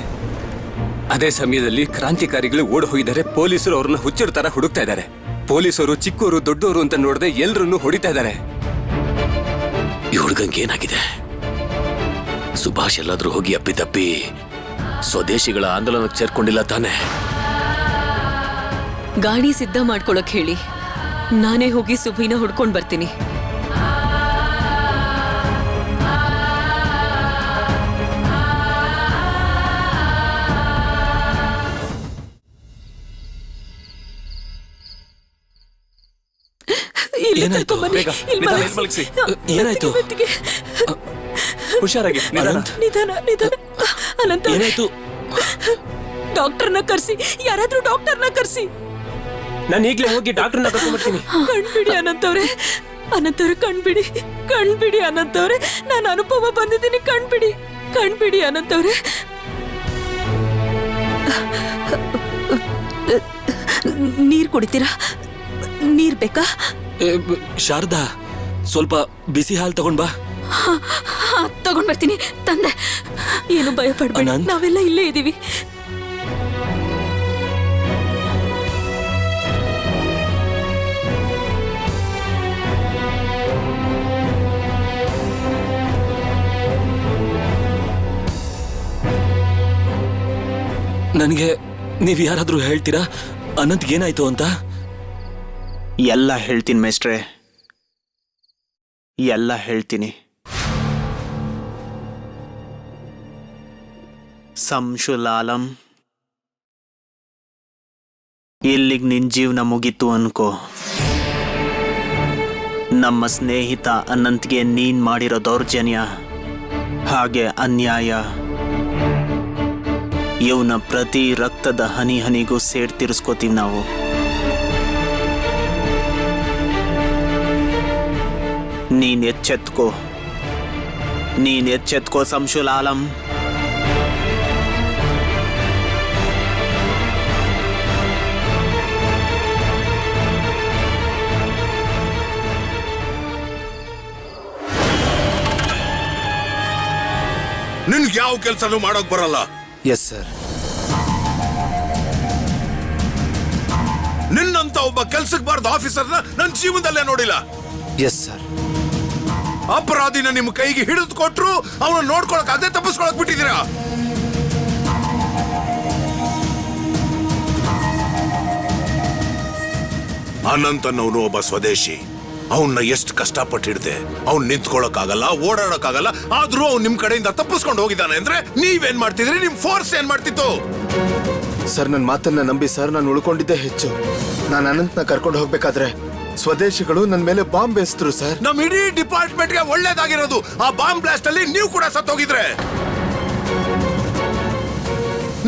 ಅದೇ ಸಮಯದಲ್ಲಿ ಕ್ರಾಂತಿಕಾರಿಗಳು ಓಡ್ ಹೋಗಿದ್ದಾರೆ. ಪೊಲೀಸರು ಅವ್ರನ್ನ ಹುಚ್ಚರ ತರ ಹುಡುಕ್ತಾ ಇದ್ದಾರೆ. ಪೊಲೀಸರು ಚಿಕ್ಕವರು ದೊಡ್ಡವರು ಅಂತ ನೋಡದೆ ಎಲ್ರನ್ನು ಹೊಡಿತಾ ಇದ್ದಾರೆ. ಈ ಹುಡುಗಂಗೆ ಏನಾಗಿದೆ? ಸುಭಾಷ್ ಎಲ್ಲಾದ್ರೂ ಹೋಗಿ ಅಪ್ಪಿತಪ್ಪಿ ಸ್ವದೇಶಿಗಳ ಆಂದೋಲನಕ್ಕೆ ಸೇರ್ಕೊಂಡಿಲ್ಲ ತಾನೆ? ಗಾಡಿ ಸಿದ್ಧ ಮಾಡ್ಕೊಳಕ್ ಹೇಳಿ, ನಾನೇ ಹೋಗಿ ಸುಭಿನ ಹುಡ್ಕೊಂಡ್ ಬರ್ತೀನಿ. ಏನಾಯ್ತು? ಬೇಗ ನಿಧಾನ, ಮಲಗಿಸಿ. ಏನಾಯ್ತು? ಹುಷಾರಾಗಿ, ನಿಧಾನ. ಅನಂತ, ಏನಾಯ್ತು? ಡಾಕ್ಟರ್ನ ಕರ್ಸಿ, ಯಾರಾದ್ರೂ ಡಾಕ್ಟರ್ನ ಕರ್ಸಿ. ನಾನು ಈಗಲೇ ಹೋಗಿ ಡಾಕ್ಟರ್ನ ಕರ್ಕೊಂಡ್ಬರ್ತೀನಿ. ಕಣ್ಬಿಡಿ ಅನಂತವ್ರೆ, ಅನಂತವ್ರೆ, ಕಣ್ಬಿಡಿ ಅನಂತವ್ರೆ. ನಾನು ಅನುಭವ ಬಂದಿದ್ದೀನಿ. ಕಣ್ಬಿಡಿ ಅನಂತವ್ರೆ. ನೀರ್ ಕುಡಿತೀರಾ? ನೀರ್ ಬೇಕಾ? ಶಾರದಾ, ಸ್ವಲ್ಪ ಬಿಸಿ ಹಾಲು ತಗೊಂಡ್ ಬಾ. ತಗೊಂಡ್ ಬರ್ತೀನಿ. ತಂದೆ, ಏನು ಭಯ ಪಡ್ಬೇಡ, ಅನಂತ್. ನಾವೆಲ್ಲ ಇಲ್ಲೇ ಇದೀವಿ. ನನಗೆ ನೀವ್ ಯಾರಾದ್ರೂ ಹೇಳ್ತೀರಾ ಅನಂತ್ ಏನಾಯ್ತು ಅಂತ? ಎಲ್ಲ ಹೇಳ್ತೀನಿ ಮೇಸ್ಟ್ರೆ, ಎಲ್ಲ ಹೇಳ್ತೀನಿ. ಸಂಶುಲಾಲಂ, ಇಲ್ಲಿಗೆ ನಿನ್ ಜೀವನ ಮುಗೀತು ಅನ್ಕೋ. ನಮ್ಮ ಸ್ನೇಹಿತ ಅನಂತ್ಗೆ ನೀನ್ ಮಾಡಿರೋ ದೌರ್ಜನ್ಯ ಹಾಗೆ ಅನ್ಯಾಯ, ಇವನ ಪ್ರತಿ ರಕ್ತದ ಹನಿ ಹನಿಗೂ ಸೇಡ್ ತೀರಿಸ್ಕೋತೀವಿ ನಾವು. ನೀನ್ ಎಚ್ಚೆತ್ಕೋ ಸಂಶುಲಾಲಂ. ನಿನ್ಗೆ ಯಾವ ಕೆಲಸನೂ ಮಾಡೋಕ್ ಬರಲ್ಲ. Yes sir. ನಿನ್ನಂತ ಒಬ್ಬ ಕೆಲ್ಸಕ್ಕೆ ಬಾರ್ದ ಆಫೀಸರ್ನ ನನ್ನ ಜೀವನದಲ್ಲೇ ನೋಡಿಲ್ಲ. Yes sir. ಅಪರಾಧಿನ ನಿಮ್ಮ ಕೈಗೆ ಹಿಡಿದು ಕೊಟ್ರು ಅವನ ನೋಡ್ಕೊಳಕ್ ಅದೇ ತಪ್ಪಿಸ್ಕೊಳಕ್ ಬಿಟ್ಟಿದ್ದೀರಾ. ಅನಂತ್ ಅನ್ನೋನು ಒಬ್ಬ ಸ್ವದೇಶಿ. ಅವನ್ನ ಎಷ್ಟು ಕಷ್ಟಪಟ್ಟು ಹಿಡ್ದೆ. ಅವ್ನ್ ನಿಂತ್ಕೊಳಕ್ಕಾಗಲ್ಲ, ಓಡಾಡಕ್ಕಾಗಲ್ಲ, ಆದ್ರೂ ಅವ್ನು ನಿಮ್ ಕಡೆಯಿಂದ ತಪ್ಪಿಸ್ಕೊಂಡು ಹೋಗಿದ್ದಾನೆ ಅಂದ್ರೆ ನೀವೇನ್ ಮಾಡ್ತಿದ್ರಿ? ನಿಮ್ ಫೋರ್ಸ್ ಏನ್ ಮಾಡ್ತಿತ್ತು? ಸರ್, ನನ್ನ ಮಾತನ್ನ ನಂಬಿ ಸರ್, ನಾನು ಉಳ್ಕೊಂಡಿದ್ದೆ ಹೆಚ್ಚು. ನಾನು ಅನಂತ್ನ ಕರ್ಕೊಂಡು ಹೋಗ್ಬೇಕಾದ್ರೆ ಸ್ವದೇಶಿಗಳು ನನ್ನ ಮೇಲೆ ಬಾಂಬ್ ಬೇಯಿಸಿದ್ರು ಸರ್. ನಮ್ ಇಡೀ ಡಿಪಾರ್ಟ್ಮೆಂಟ್ಗೆ ಒಳ್ಳೇದಾಗಿರೋದು ಆ ಬಾಂಬ್ ಬ್ಲಾಸ್ಟ್ ಅಲ್ಲಿ ನೀವು ಕೂಡ ಸತ್ತೋಗಿದ್ರೆ.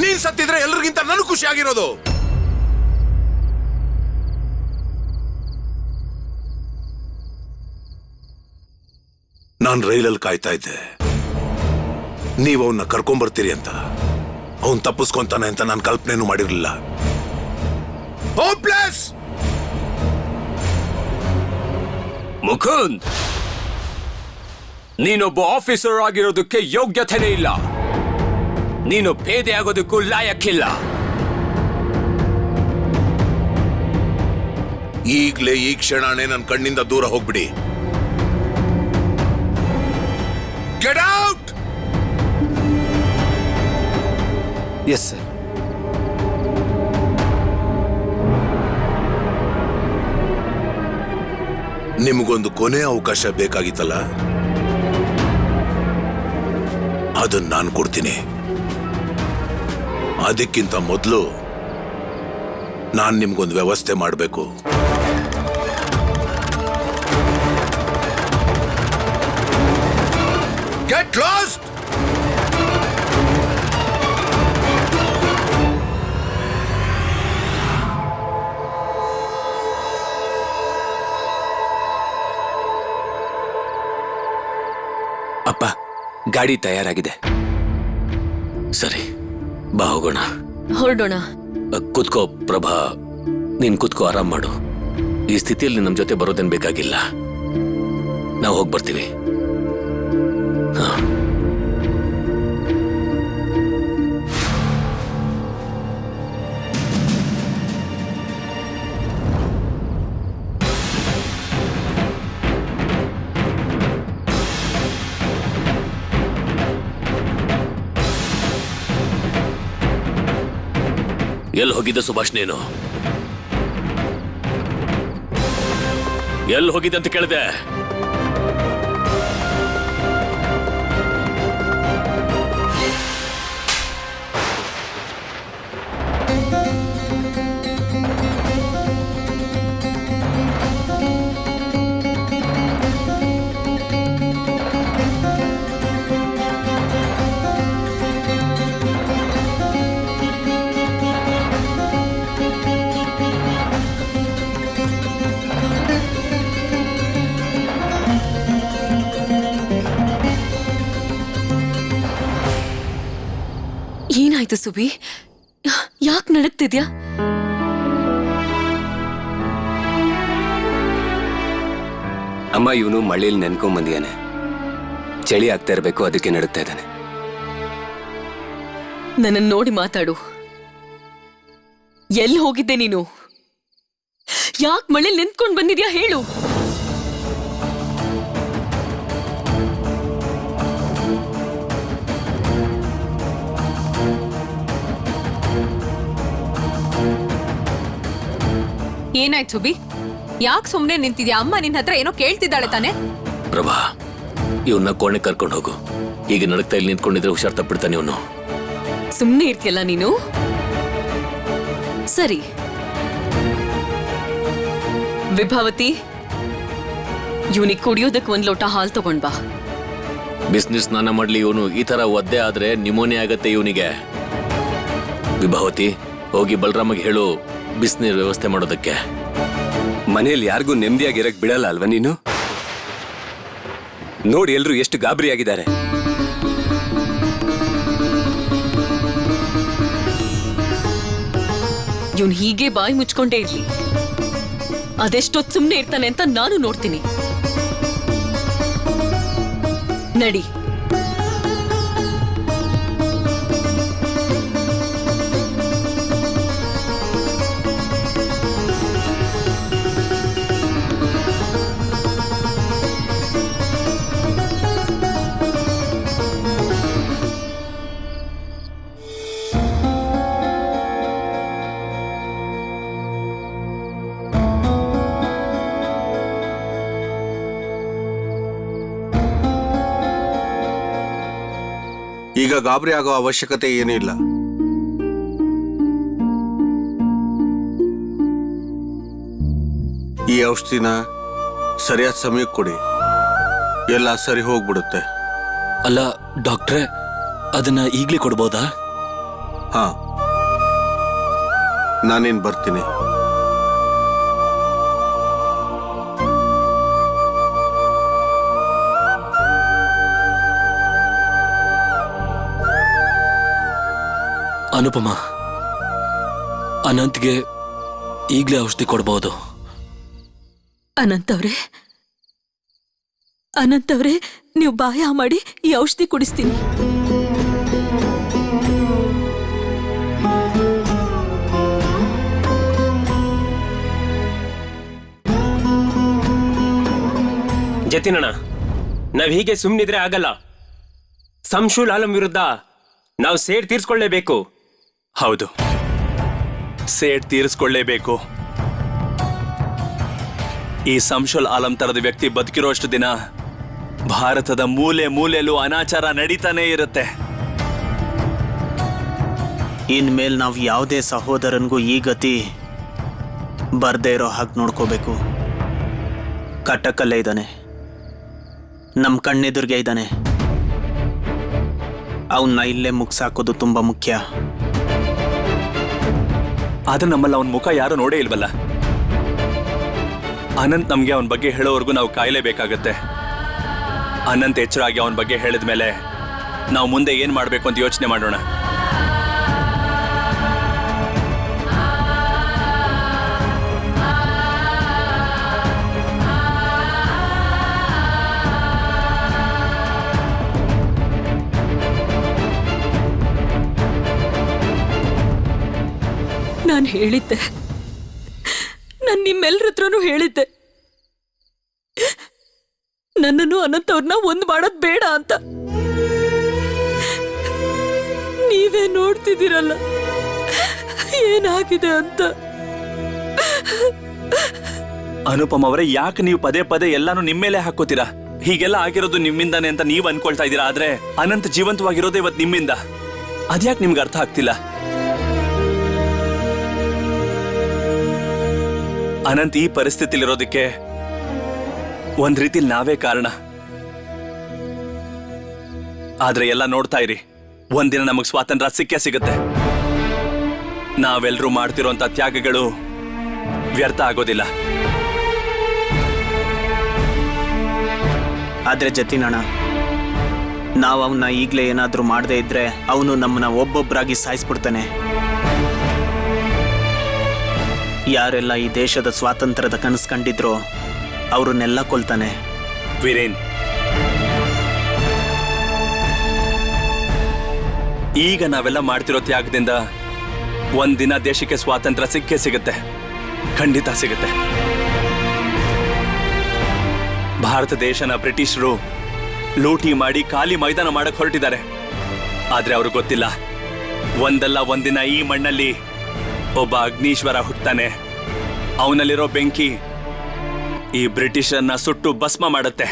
ನೀನ್ ಸತ್ತಿದ್ರೆ ಎಲ್ರಿಗಿಂತ ನನಗೆ ಖುಷಿ ಆಗಿರೋದು. ನಾನ್ ರೈಲಲ್ಲಿ ಕಾಯ್ತಾ ಇದ್ದೆ, ನೀವು ಅವನ್ನ ಕರ್ಕೊಂಡ್ಬರ್ತೀರಿ ಅಂತ. ಅವನ್ ತಪ್ಪಿಸ್ಕೊಂತಾನೆ ಅಂತ ನಾನು ಕಲ್ಪನೆನೂ ಮಾಡಿರ್ಲಿಲ್ಲ. ಮುಕುಂದ್, ನೀನೊಬ್ಬ ಆಫೀಸರ್ ಆಗಿರೋದಕ್ಕೆ ಯೋಗ್ಯತೆನೇ ಇಲ್ಲ. ನೀನು ಪೇದೆ ಆಗೋದಕ್ಕೂ ಲಾಯಕ್ಕಿಲ್ಲ. ಈಗ್ಲೇ ಈ ಕ್ಷಣನೇ ನನ್ನ ಕಣ್ಣಿಂದ ದೂರ ಹೋಗ್ಬಿಡಿ. Get out! Yes sir. ನಿಮಗೊಂದು ಕೊನೆ ಅವಕಾಶ ಬೇಕಾಗಿತ್ತಲ್ಲ, ಅದನ್ನ ನಾನು ಕೊಡ್ತೀನಿ. ಅದಕ್ಕಿಂತ ಮೊದಲು ನಾನು ನಿಮ್ಗೊಂದು ವ್ಯವಸ್ಥೆ ಮಾಡಬೇಕು. Get lost! ಅಪ್ಪ, ಗಾಡಿ ತಯಾರಾಗಿದೆ. ಸರಿ, ಬಾ ಹೋಗೋಣ. ಹೊರಡೋಣ. ಕುತ್ಕೋ ಪ್ರಭಾ, ನೀನ್ ಕುತ್ಕೋ, ಆರಾಮ್ ಮಾಡು. ಈ ಸ್ಥಿತಿಯಲ್ಲಿ ನಮ್ ಜೊತೆ ಬರೋದೇನ್ ಬೇಕಾಗಿಲ್ಲ. ನಾವು ಹೋಗಿ ಬರ್ತೀವಿ. ಹಾ. ಎಲ್ಲಿ ಹೋಗಿದ್ದೆ ಸುಭಾಷ್ ನೀನು? ಎಲ್ಲಿ ಹೋಗಿದ್ದೆ ಅಂತ ಕೇಳಿದೆ. ಏನಾಯ್ತು ಸುಬಿ? ಯಾಕೆ ನಡಕ್ತಿದ್ಯಾ? ಅಮ್ಮ, ಇವನು ಮಳೆಯಲ್ಲಿ ನೆನ್ಕೊಂಡ್ ಬಂದಿಯಾನೆ. ಚಳಿ ಆಗ್ತಾ ಇರಬೇಕು, ಅದಕ್ಕೆ ನಡುತ್ತಾ ಇದ್ದಾನೆ. ನನ್ನನ್ನು ನೋಡಿ ಮಾತಾಡು. ಎಲ್ಲಿ ಹೋಗಿದ್ದೆ ನೀನು? ಯಾಕೆ ಮಳೆಯಲ್ಲಿ ನಿಂತ್ಕೊಂಡು ಬಂದಿದ್ಯಾ ಹೇಳು. ಏನಾಯ್ತು ಸುಬಿ? ಯಾಕೆ ಸುಮ್ನೆ ನಿಂತಿದ್ಯಾ? ಅಮ್ಮ ನಿನ್ನ ಹತ್ರ ಏನೋ ಕೇಳ್ತಿದ್ದಾಳೆ ತಾನೆ? ಪ್ರಭಾ, ಇವನ್ನ ಕೋಣೆ ಕರ್ಕೊಂಡು ಹೋಗು. ಈಗ ನಡುತ್ತಾ ಇಲ್ಲಿ ನಿಂತ್ಕೊಂಡಿದ್ರೆ ಹುಷಾರ್ ತಪ್ಪಿಡ್ತಾನೆ ಇವನು. ಸುಮ್ನೆ ಇರ್ತೀಯಲ್ಲ ನೀನು? ಸರಿ ವಿಭಾವತಿ, ಇವನಿಗೆ ಕುಡಿಯೋದಕ್ಕೆ ಒಂದ್ ಲೋಟ ಹಾಲು ತಗೊಂಡ್ ಬಾ. ಬಿಸ್ನೆಸ್ ಸ್ನಾನ ಮಾಡ್ಲಿ ಇವನು. ಈ ತರ ಒದ್ದೆ ಆದ್ರೆ ನಿಮೋನಿಯಾ ಆಗತ್ತೆ ಇವನಿಗೆ. ವಿಭಾವತಿ, ಹೋಗಿ ಬಲರಾಮಗೆ ಹೇಳು ಬಿಸಿನೀರು ವ್ಯವಸ್ಥೆ ಮಾಡೋದಕ್ಕೆ. ಮನೆಯಲ್ಲಿ ಯಾರಿಗೂ ನೆಮ್ಮದಿಯಾಗಿರಕ್ ಬಿಡಲ್ಲ ಅಲ್ವಾ ನೀನು? ನೋಡಿ ಎಲ್ರು ಎಷ್ಟು ಗಾಬರಿ ಆಗಿದ್ದಾರೆ. ಇವನ್ ಹೀಗೆ ಬಾಯಿ ಮುಚ್ಕೊಂಡೇ ಇರ್ಲಿ. ಅದೆಷ್ಟೊತ್ತು ಸುಮ್ನೆ ಇರ್ತಾನೆ ಅಂತ ನಾನು ನೋಡ್ತೀನಿ. ನಡಿ. ಈಗ ಗಾಬರಿ ಆಗೋ ಅವಶ್ಯಕತೆ ಏನೂ ಇಲ್ಲ. ಈ ಔಷಧಿನ ಸರಿಯಾದ ಸಮಯಕ್ಕೆ ಕೊಡಿ, ಎಲ್ಲ ಸರಿ ಹೋಗ್ಬಿಡುತ್ತೆ. ಅಲ್ಲ ಡಾಕ್ಟ್ರೆ, ಅದನ್ನ ಈಗ್ಲೇ ಕೊಡ್ಬೋದಾ? ಹಾ, ನಾನೇನ್ ಬರ್ತೀನಿ. ಅನುಪಮ, ಅನಂತ್ಗೆ ಈಗಲೇ ಔಷಧಿ ಕೊಡ್ಬೋದು. ಅನಂತವ್ರೆ, ನೀವು ಬಾಯ ಮಾಡಿ ಈ ಔಷಧಿ ಕುಡಿಸ್ತೀನಿ. ಜತಿನಣ್ಣ, ನಾವ್ ಹೀಗೆ ಸುಮ್ನಿದ್ರೆ ಆಗಲ್ಲ. ಸಂಶುಲ್ ಆಲಂ ವಿರುದ್ಧ ನಾವು ಸೇಡ್ ತೀರ್ಸ್ಕೊಳ್ಳೇಬೇಕು. ಹೌದು, ಸೇಡ್ ತೀರಿಸ್ಕೊಳ್ಳೇಬೇಕು. ಈ ಸಂಶುಲ್ ಆಲಂ ತರದ ವ್ಯಕ್ತಿ ಬದುಕಿರೋಷ್ಟು ದಿನ ಭಾರತದ ಮೂಲೆ ಮೂಲೆಯಲ್ಲೂ ಅನಾಚಾರ ನಡೀತಾನೆ ಇರುತ್ತೆ. ಇನ್ಮೇಲೆ ನಾವು ಯಾವುದೇ ಸಹೋದರನಿಗೂ ಈ ಗತಿ ಬರ್ದೇ ಇರೋ ಹಾಗೆ ನೋಡ್ಕೋಬೇಕು. ಕಟಕಲ್ಲೇ ಇದ್ದಾನೆ, ನಮ್ಮ ಕಣ್ಣೆದುರಿಗೆ ಇದ್ದಾನೆ. ಅವನ್ನ ಇಲ್ಲೇ ಮುಗ್ಸಾಕೋದು ತುಂಬಾ ಮುಖ್ಯ. ಆದ್ರೆ ನಮ್ಮಲ್ಲಿ ಅವನ ಮುಖ ಯಾರು ನೋಡೇ ಇಲ್ವಲ್ಲ. ಅನಂತ್ ನಮ್ಗೆ ಅವನ ಬಗ್ಗೆ ಹೇಳೋವರೆಗೂ ನಾವು ಕಾಯಲೇಬೇಕಾಗತ್ತೆ. ಅನಂತ್ ಎಚ್ಚರಾಗಿ ಅವನ ಬಗ್ಗೆ ಹೇಳಿದ ಮೇಲೆ ನಾವು ಮುಂದೆ ಏನ್ ಮಾಡ್ಬೇಕು ಅಂತ ಯೋಚನೆ ಮಾಡೋಣ. ನಾನು ಹೇಳಿದ್ದೆ, ನಾನು ನಿಮ್ಮೆಲ್ಲರ ಹತ್ರನೂ ಹೇಳಿದ್ದೆ, ನನ್ನನ್ನು ಅನಂತವ್ರನ್ನ ಒಂದು ಮಾಡೋದ್ ಬೇಡ ಅಂತ. ನೀವೇ ನೋಡ್ತಿದ್ದೀರಲ್ಲ ಏನಾಗಿದೆ ಅಂತ. ಅನುಪಮ್ ಅವರೇ, ಯಾಕೆ ನೀವು ಪದೇ ಪದೇ ಎಲ್ಲಾನು ನಿಮ್ಮೇಲೆ ಹಾಕೋತೀರಾ? ಹೀಗೆಲ್ಲ ಆಗಿರೋದು ನಿಮ್ಮಿಂದಾನೆ ಅಂತ ನೀವು ಅನ್ಕೊಳ್ತಾ ಇದ್ದೀರಾ. ಆದ್ರೆ ಅನಂತ್ ಜೀವಂತವಾಗಿರೋದೇ ಇವತ್ತು ನಿಮ್ಮಿಂದ. ಅದ್ಯಾಕೆ ನಿಮ್ಗೆ ಅರ್ಥ ಆಗ್ತಿಲ್ಲ? ಅನಂತ್ ಈ ಪರಿಸ್ಥಿತಿಲಿರೋದಕ್ಕೆ ಒಂದ್ ರೀತಿಲಿ ನಾವೇ ಕಾರಣ. ಆದ್ರೆ ಎಲ್ಲ ನೋಡ್ತಾ ಇರಿ, ಒಂದಿನ ನಮಗ್ ಸ್ವಾತಂತ್ರ್ಯ ಸಿಕ್ಕೇ ಸಿಗುತ್ತೆ. ನಾವೆಲ್ಲರೂ ಮಾಡ್ತಿರೋಂಥ ತ್ಯಾಗಗಳು ವ್ಯರ್ಥ ಆಗೋದಿಲ್ಲ. ಆದ್ರೆ ಜತಿನಣ್ಣ, ನಾವು ಅವನ್ನ ಈಗಲೇ ಏನಾದ್ರೂ ಮಾಡದೇ ಇದ್ರೆ ಅವನು ನಮ್ಮನ್ನ ಒಬ್ಬೊಬ್ಬರಾಗಿ ಸಾಯಿಸ್ಬಿಡ್ತಾನೆ. ಯಾರೆಲ್ಲ ಈ ದೇಶದ ಸ್ವಾತಂತ್ರ್ಯದ ಕನಸು ಕಂಡಿದ್ರೋ ಅವ್ರನ್ನೆಲ್ಲ ಕೊಲ್ತಾನೆ. ವೀರೇನ್, ಈಗ ನಾವೆಲ್ಲ ಮಾಡ್ತಿರೋ ತ್ಯಾಗದಿಂದ ಒಂದಿನ ದೇಶಕ್ಕೆ ಸ್ವಾತಂತ್ರ್ಯ ಸಿಕ್ಕೇ ಸಿಗುತ್ತೆ, ಖಂಡಿತ ಸಿಗುತ್ತೆ. ಭಾರತ ದೇಶನ ಬ್ರಿಟಿಷರು ಲೂಟಿ ಮಾಡಿ ಖಾಲಿ ಮೈದಾನ ಮಾಡಕ್ ಹೊರಟಿದ್ದಾರೆ. ಆದ್ರೆ ಅವ್ರಿಗೆ ಗೊತ್ತಿಲ್ಲ, ಒಂದಲ್ಲ ಒಂದಿನ ಈ ಮಣ್ಣಲ್ಲಿ ಒಬ್ಬ ಅಗ್ನೀಶ್ವರ ಹುಟ್ತಾನೆ. ಅವನಲ್ಲಿರೋ ಬೆಂಕಿ ಈ ಬ್ರಿಟಿಷರನ್ನ ಸುಟ್ಟು ಭಸ್ಮ ಮಾಡುತ್ತೆ.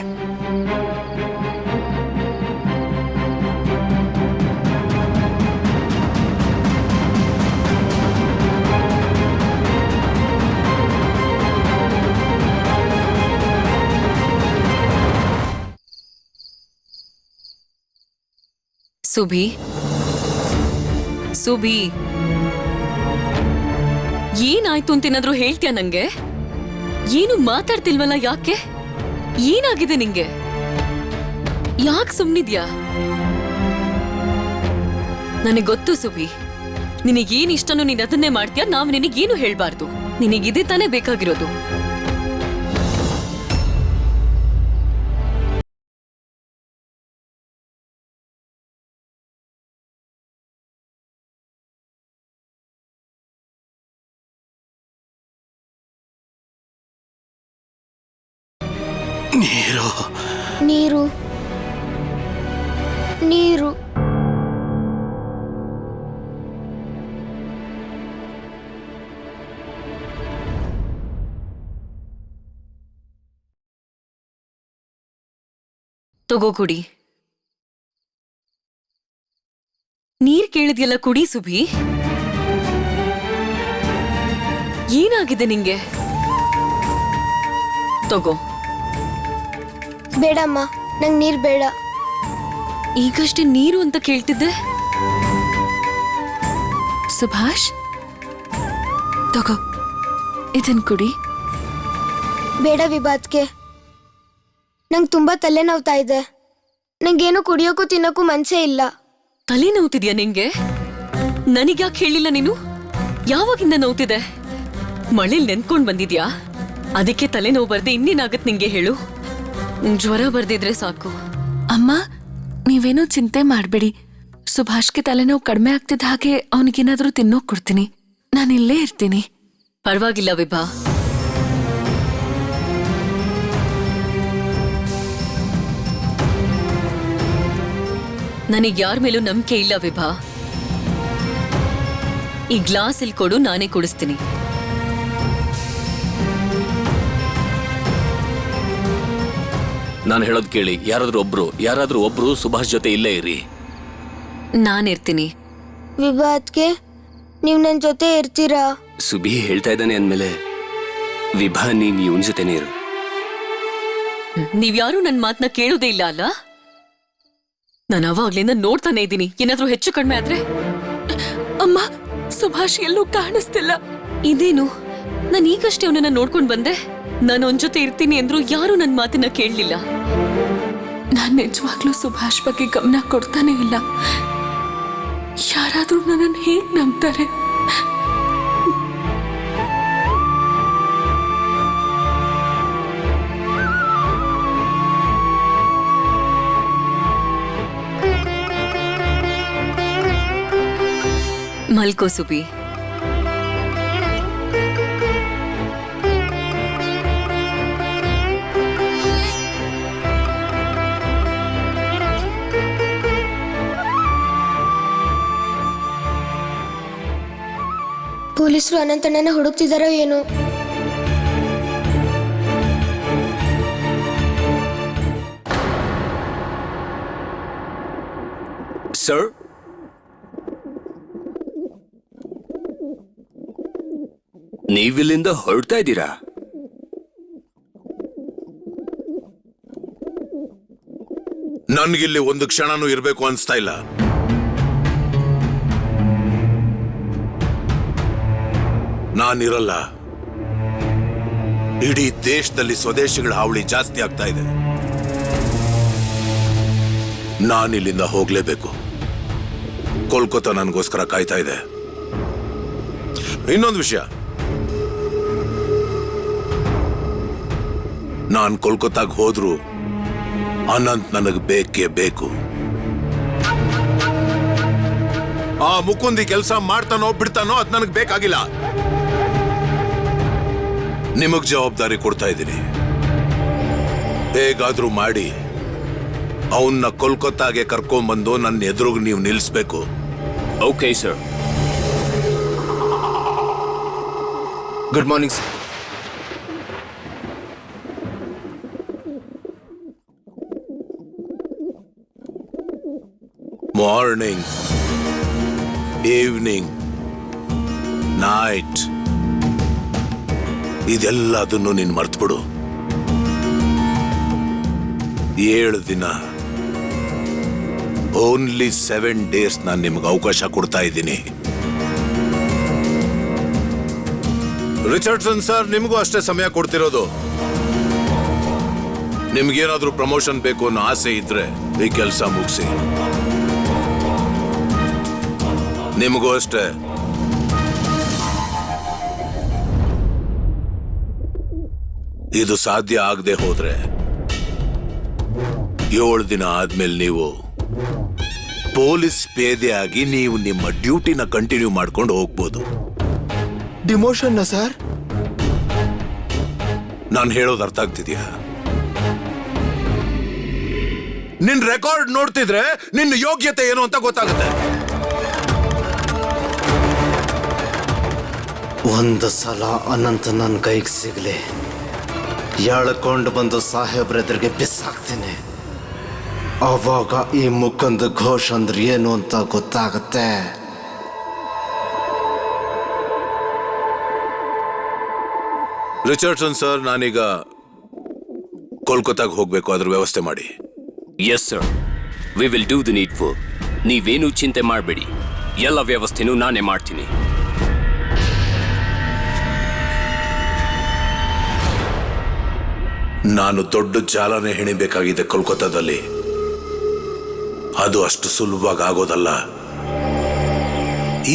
ಸುಭಿ, ಸುಭಿ, ಏನಾಯ್ತು ಅಂತೇನಾದ್ರೂ ಹೇಳ್ತೀಯ ನಂಗೆ? ಏನು ಮಾತಾಡ್ತಿಲ್ವಲ್ಲ, ಯಾಕೆ? ಏನಾಗಿದೆ ನಿಂಗೆ? ಯಾಕೆ ಸುಮ್ನಿದ್ಯಾ? ನನಗೆ ಗೊತ್ತು ಸುಭಿ, ನಿನಗೇನ್ ಇಷ್ಟನೋ ನೀನ್ ಅದನ್ನೇ ಮಾಡ್ತೀಯ. ನಾವು ನಿನಗೇನು ಹೇಳ್ಬಾರ್ದು. ನಿನಗಿದೇ ತಾನೇ ಬೇಕಾಗಿರೋದು. ನೀರು ನೀರು ನೀರು ತಗೋ ಕುಡಿ. ನೀರ್ ಕೇಳಿದ್ಯಲ್ಲ, ಕುಡಿ ಸುಭಿ. ಏನಾಗಿದೆ ನಿಂಗೆ? ತಗೋ. ಬೇಡಮ್ಮ, ನಂಗೆ ನೀರು ಬೇಡ. ಈಗಷ್ಟೇ ನೀರು ಅಂತ ಕೇಳ್ತಿದ್ದೆ. ಸುಭಾಷ್, ತಗೋ ಇದನ್ ಕುಡಿ. ಬೇಡ ವಿಭಾತ್ಗೆ, ನಂಗೆ ತುಂಬಾ ತಲೆ ನೋವ್ತಾ ಇದೆ. ನಂಗೇನು ಕುಡಿಯೋಕ್ಕೂ ತಿನ್ನೋಕ್ಕೂ ಮನ್ಸೇ ಇಲ್ಲ. ತಲೆ ನೋವ್ತಿದ್ಯಾ ನಿಂಗೆ? ನನಗ್ಯಾಕೆ ಹೇಳಿಲ್ಲ ನೀನು? ಯಾವಾಗಿಂದ ನೋವ್ತಿದೆ? ಮಳೇಲಿ ನೆನ್ಕೊಂಡ್ ಬಂದಿದ್ಯಾ? ಅದಕ್ಕೆ ತಲೆ ನೋವು ಬರ್ದೆ ಇನ್ನೇನಾಗತ್ ನಿಂಗೆ ಹೇಳು? ಜ್ವರ ಬರ್ದಿದ್ರೆ ಸಾಕು. ಅಮ್ಮ, ನೀವೇನೋ ಚಿಂತೆ ಮಾಡಬೇಡಿ. ಸುಭಾಷ್ಗೆ ತಲೆನೋವು ಕಡಿಮೆ ಆಗ್ತಿದ್ದ ಹಾಗೆ ಅವನಿಗೇನಾದ್ರೂ ತಿನ್ನೋಕ್ ಕೊಡ್ತೀನಿ. ನಾನು ಇಲ್ಲೇ ಇರ್ತೀನಿ. ಪರವಾಗಿಲ್ಲ ವಿಭಾ. ನನಗ್ ಯಾರ ಮೇಲೂ ನಂಬಿಕೆ ಇಲ್ಲ ವಿಭಾ. ಈ ಗ್ಲಾಸ್ ಇಲ್ಲಿ ಕೊಡು, ನಾನೇ ಕುಡಿಸ್ತೀನಿ. ನಾನು ಹೇಳೋದ್ ಕೇಳಿ, ಯಾರಾದ್ರೂ ಒಬ್ರು ಸುಭಾಷ್ ಜೊತೆ ಇಲ್ಲೇ ಇರಿ. ನಾನಿರ್ತೀನಿ. ವಿಭಾತ್ಗೆ, ನೀವು ನನ್ನ ಜೊತೆ ಇರ್ತೀರಾ? ಸುಬಿ ಹೇಳ್ತಾ ಇದ್ದಾನೆ ಅಂದ್ಮೇಲೆ ವಿಭಾ ನೀನ್ ಇವನ್ ಜೊತೆನೇ ಇರು. ನೀವ್ಯಾರು ನನ್ ಮಾತನ್ನ ಕೇಳೋದೇ ಇಲ್ಲ ಅಲ್ಲ? ನಾನು ಅವಾಗ್ಲಿಂದ ನೋಡ್ತಾನೆ ಇದ್ದೀನಿ. ಏನಾದ್ರೂ ಹೆಚ್ಚು ಕಡಿಮೆ ಆದ್ರೆ? ಅಮ್ಮ, ಸುಭಾಷ್ ಎಲ್ಲೂ ಕಾಣಿಸ್ತಿಲ್ಲ. ಇದೇನು? ನಾನು ಈಗಷ್ಟೇ ಅವನನ್ನ ನೋಡ್ಕೊಂಡ್ ಬಂದೆ. ನಾನು ಅವನ ಜೊತೆ ಇರ್ತೀನಿ ಅಂದ್ರು ಯಾರು ನನ್ನ ಮಾತನ್ನ ಕೇಳಲಿಲ್ಲ. ನಾನ್ ನಿಜವಾಗ್ಲೂ ಸುಭಾಷ್ ಬಗ್ಗೆ ಗಮನ ಕೊಡ್ತಾನೆ ಇಲ್ಲ. ಯಾರಾದ್ರೂ ನನ್ನನ್ನು ಹೇಗ್ ನಂಬ್ತಾರೆ? ಮಲ್ಕೋ ಸುಬಿ. ಪೊಲೀಸರು ಅನಂತಣ್ಣನ ಹುಡುಕ್ತಿದಾರೋ ಏನೋ? ಸರ್, ನೀವಿಲ್ಲಿಂದ ಹೊರಡ್ತಾ ಇದ್ದೀರಾ? ನನ್ಗಿಲ್ಲಿ ಒಂದು ಕ್ಷಣನೂ ಇರ್ಬೇಕು ಅನ್ಸ್ತಾ ಇಲ್ಲ. ನಾನಿರಲ್ಲ. ಇಡೀ ದೇಶದಲ್ಲಿ ಸ್ವದೇಶಿಗಳ ಹಾವಳಿ ಜಾಸ್ತಿ ಆಗ್ತಾ ಇದೆ. ನಾನಿಲ್ಲಿಂದ ಹೋಗ್ಲೇಬೇಕು. ಕೋಲ್ಕತ್ತಾ ನನಗೋಸ್ಕರ ಕಾಯ್ತಾ ಇದೆ. ಇನ್ನೊಂದು ವಿಷಯ, ನಾನ್ ಕೋಲ್ಕತ್ತಾಗ ಹೋದ್ರು ಅನಂತ್ ನನಗ್ ಬೇಕೇ ಬೇಕು. ಆ ಮುಕುಂದಿ ಕೆಲಸ ಮಾಡ್ತಾನೋ ಬಿಡ್ತಾನೋ ಅದ್ ನನಗ್ ಬೇಕಾಗಿಲ್ಲ. ನಿಮಗ್ ಜವಾಬ್ದಾರಿ ಕೊಡ್ತಾ ಇದ್ದೀನಿ. ಹೇಗಾದ್ರೂ ಮಾಡಿ ಅವನ್ನ ಕೋಲ್ಕತ್ತಾಗೆ ಕರ್ಕೊಂಡ್ಬಂದು ನನ್ನ ಎದುರುಗ್ ನೀವು ನಿಲ್ಲಿಸ್ಬೇಕು. Okay sir. Good morning sir. Morning, evening, night ಇದೆಲ್ಲದನ್ನು ನೀನ್ ಮರ್ತ್ಬಿಡು. 7 ದಿನ, ಓನ್ಲಿ 7 ಡೇಸ್ ನಾನು ನಿಮ್ಗೆ ಅವಕಾಶ ಕೊಡ್ತಾ ಇದ್ದೀನಿ. ರಿಚರ್ಡ್ಸನ್ ಸರ್, ನಿಮಗೂ ಅಷ್ಟೇ ಸಮಯ ಕೊಡ್ತಿರೋದು. ನಿಮ್ಗೇನಾದ್ರೂ ಪ್ರಮೋಷನ್ ಬೇಕು ಅನ್ನೋ ಆಸೆ ಇದ್ರೆ ಈ ಕೆಲಸ ಮುಗಿಸಿ. ನಿಮಗೂ ಅಷ್ಟೇ. ಇದು ಸಾಧ್ಯ ಆಗದೆ ಹೋದ್ರೆ 7 ದಿನ ಆದ್ಮೇಲೆ ನೀವು ಪೊಲೀಸ್ ಪೇದೆಯಾಗಿ ನೀವು ನಿಮ್ಮ ಡ್ಯೂಟಿನ ಕಂಟಿನ್ಯೂ ಮಾಡ್ಕೊಂಡು ಹೋಗ್ಬೋದು. Demotion sir? ನಾನು ಹೇಳೋದು ಅರ್ಥ ಆಗ್ತಿದ್ಯಾ? ನಿನ್ ರೆಕಾರ್ಡ್ ನೋಡ್ತಿದ್ರೆ ನಿನ್ನ ಯೋಗ್ಯತೆ ಏನು ಅಂತ ಗೊತ್ತಾಗುತ್ತೆ. ಒಂದು ಸಲ ಅನಂತ ನನ್ನ ಕೈಗೆ ಸಿಗ್ಲಿ, ಎಳ್ಕೊಂಡು ಬಂದು ಸಾಹೇಬ್ರೆದ್ರಿಗೆ ಬಿಸಾಕ್ತೀನಿ. ಅವಾಗ ಈ ಮುಖಂದ ಘೋಷ್ ಅಂದ್ರೆ ಏನು ಅಂತ ಗೊತ್ತಾಗತ್ತೆ. ರಿಚರ್ಡ್ಸನ್ ಸರ್, ನಾನೀಗ ಕೋಲ್ಕತ್ತಾಗ ಹೋಗ್ಬೇಕು, ಅದ್ರ ವ್ಯವಸ್ಥೆ ಮಾಡಿ. Yes sir, we will do the needful. ನೀವೇನು ಚಿಂತೆ ಮಾಡಬೇಡಿ, ಎಲ್ಲ ವ್ಯವಸ್ಥೆನೂ ನಾನೇ ಮಾಡ್ತೀನಿ. ನಾನು ದೊಡ್ಡ ಜಾಲನೆ ಹೆಣಿಬೇಕಾಗಿದೆ ಕೋಲ್ಕತ್ತಾದಲ್ಲಿ. ಅದು ಅಷ್ಟು ಸುಲಭವಾಗಿ ಆಗೋದಲ್ಲ.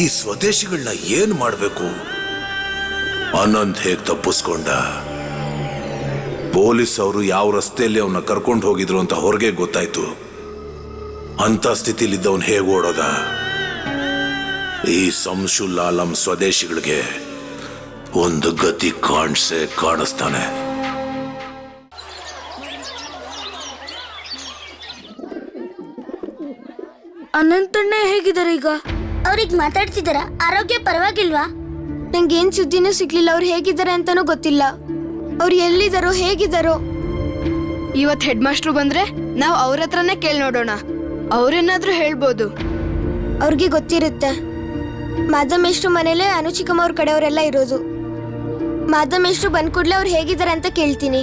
ಈ ಸ್ವದೇಶಿಗಳನ್ನ ಏನ್ ಮಾಡಬೇಕು? ಅನಂತ್ ಹೇಗ್ ತಪ್ಪಿಸ್ಕೊಂಡ, ಪೊಲೀಸ್ ಅವರು ಯಾವ ರಸ್ತೆಯಲ್ಲಿ ಅವನ್ನ ಕರ್ಕೊಂಡು ಹೋಗಿದ್ರು ಅಂತ ಹೊರಗೆ ಗೊತ್ತಾಯ್ತು. ಅಂತ ಸ್ಥಿತಿಲಿದ್ದವನ್ ಹೇಗ್ ಓಡೋದ? ಈ ಸಂಶುಲ್ ಆಲಂ ಸ್ವದೇಶಿಗಳಿಗೆ ಒಂದು ಗತಿ ಕಾಣಿಸ್ತಾನೆ. ಅನಂತಣ್ಣ ಹೇಗಿದ್ದಾರೆ ಈಗ? ಅವ್ರಿಗೆ ಮಾತಾಡ್ತಿದಾರ? ಆರೋಗ್ಯ ಪರವಾಗಿಲ್ವಾ? ನಂಗೇನ್ ಸುದ್ದಿನೂ ಸಿಗ್ಲಿಲ್ಲ. ಅವ್ರು ಹೇಗಿದ್ದಾರೆ ಅಂತಾನೂ ಗೊತ್ತಿಲ್ಲ. ಅವ್ರು ಎಲ್ಲಿದ್ದಾರೋ, ಹೇಗಿದ್ದಾರೋ? ಇವತ್ ಹೆಡ್ ಮಾಸ್ಟ್ರು ಬಂದ್ರೆ ನಾವು ಅವ್ರ ಹತ್ರನೇ ಕೇಳಿ ನೋಡೋಣ. ಅವ್ರೇನಾದ್ರೂ ಹೇಳ್ಬೋದು. ಅವ್ರಿಗೆ ಗೊತ್ತಿರುತ್ತೆ. ಮಾಧಮೇಶ್ರು ಮನೇಲೆ ಅನುಚಿಕಮ್ಮ ಅವ್ರ ಕಡೆಯವರೆಲ್ಲ ಇರೋದು. ಮಾಧಮೇಶ್ರು ಬಂದ್ ಕೂಡ್ಲೆ ಅವ್ರು ಹೇಗಿದ್ದಾರೆ ಅಂತ ಕೇಳ್ತೀನಿ.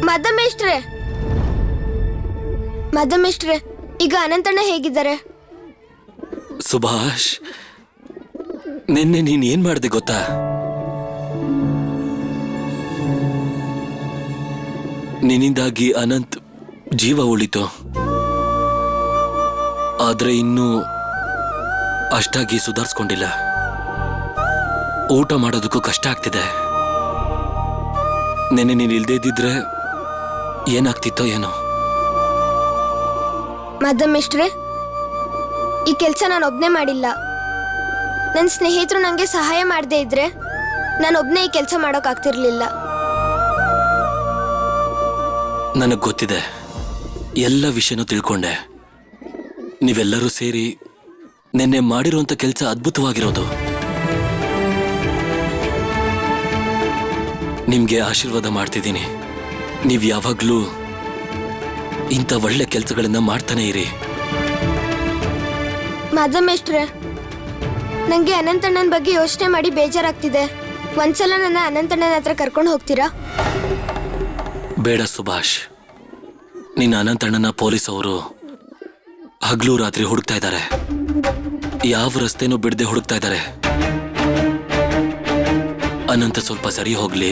ಮಾಧಮೇಶ್ಟ್ರೆ, ಮಾಧಮೇಶ್ಟ್ರೆ, ಈಗ ಅನಂತಣ್ಣ ಹೇಗಿದ್ದಾರೆ? ಸುಭಾಷ್, ನಿನ್ನೆ ನೀನ್ ಏನ್ ಮಾಡಿದೆ ಗೊತ್ತಾ? ನಿನ್ನಿಂದಾಗಿ ಅನಂತ್ ಜೀವ ಉಳಿತು. ಆದ್ರೆ ಇನ್ನೂ ಅಷ್ಟಾಗಿ ಸುಧಾರಿಸ್ಕೊಂಡಿಲ್ಲ. ಊಟ ಮಾಡೋದಕ್ಕೂ ಕಷ್ಟ ಆಗ್ತಿದೆ. ನೆನ್ನೆ ನೀನ್ ಇಲ್ದೇ ಇದ್ದಿದ್ರೆ ಏನಾಗ್ತಿತ್ತೋ ಏನೋ. ಮಾಧಮೇಶ್ಟ್ರೆ, ಈ ಕೆಲಸ ನಾನು ಒಬ್ನೇ ಮಾಡಿಲ್ಲ. ನನ್ನ ಸ್ನೇಹಿತರು ನಂಗೆ ಸಹಾಯ ಮಾಡದೇ ಇದ್ರೆ ನಾನೊಬ್ನೇ ಈ ಕೆಲಸ ಮಾಡೋಕ್ಕಾಗ್ತಿರ್ಲಿಲ್ಲ. ನನಗ್ ಗೊತ್ತಿದೆ, ಎಲ್ಲ ವಿಷಯನೂ ತಿಳ್ಕೊಂಡೆ. ನೀವೆಲ್ಲರೂ ಸೇರಿ ನಿನ್ನೆ ಮಾಡಿರುವಂತ ಕೆಲಸ ಅದ್ಭುತವಾಗಿರೋದು. ನಿಮ್ಗೆ ಆಶೀರ್ವಾದ ಮಾಡ್ತಿದ್ದೀನಿ. ನೀವ್ ಯಾವಾಗ್ಲೂ ಇಂಥ ಒಳ್ಳೆ ಕೆಲಸಗಳನ್ನ ಮಾಡ್ತಾನೆ ಇರಿ. ಮಾಧಮೇಶ್ಟ್ರೆ, ನಂಗೆ ಅನಂತಣ್ಣನ ಬಗ್ಗೆ ಯೋಚನೆ ಮಾಡಿ ಬೇಜಾರಾಗ್ತಿದೆ. ಒಂದ್ಸಲ ನನ್ನ ಅನಂತಣ್ಣನ ಹತ್ರ ಕರ್ಕೊಂಡು ಹೋಗ್ತೀರಾ? ಬೇಡ ಸುಭಾಷ್, ನಿನ್ನ ಅನಂತಣ್ಣನ ಪೊಲೀಸ್ ಅವರು ಹಗ್ಲು ರಾತ್ರಿ ಹುಡುಕ್ತಾ ಇದ್ದಾರೆ. ಯಾವ ರಸ್ತೆನೂ ಬಿಡದೆ ಹುಡುಕ್ತಾ ಇದ್ದಾರೆ. ಅನಂತ ಸ್ವಲ್ಪ ಸರಿ ಹೋಗ್ಲಿ,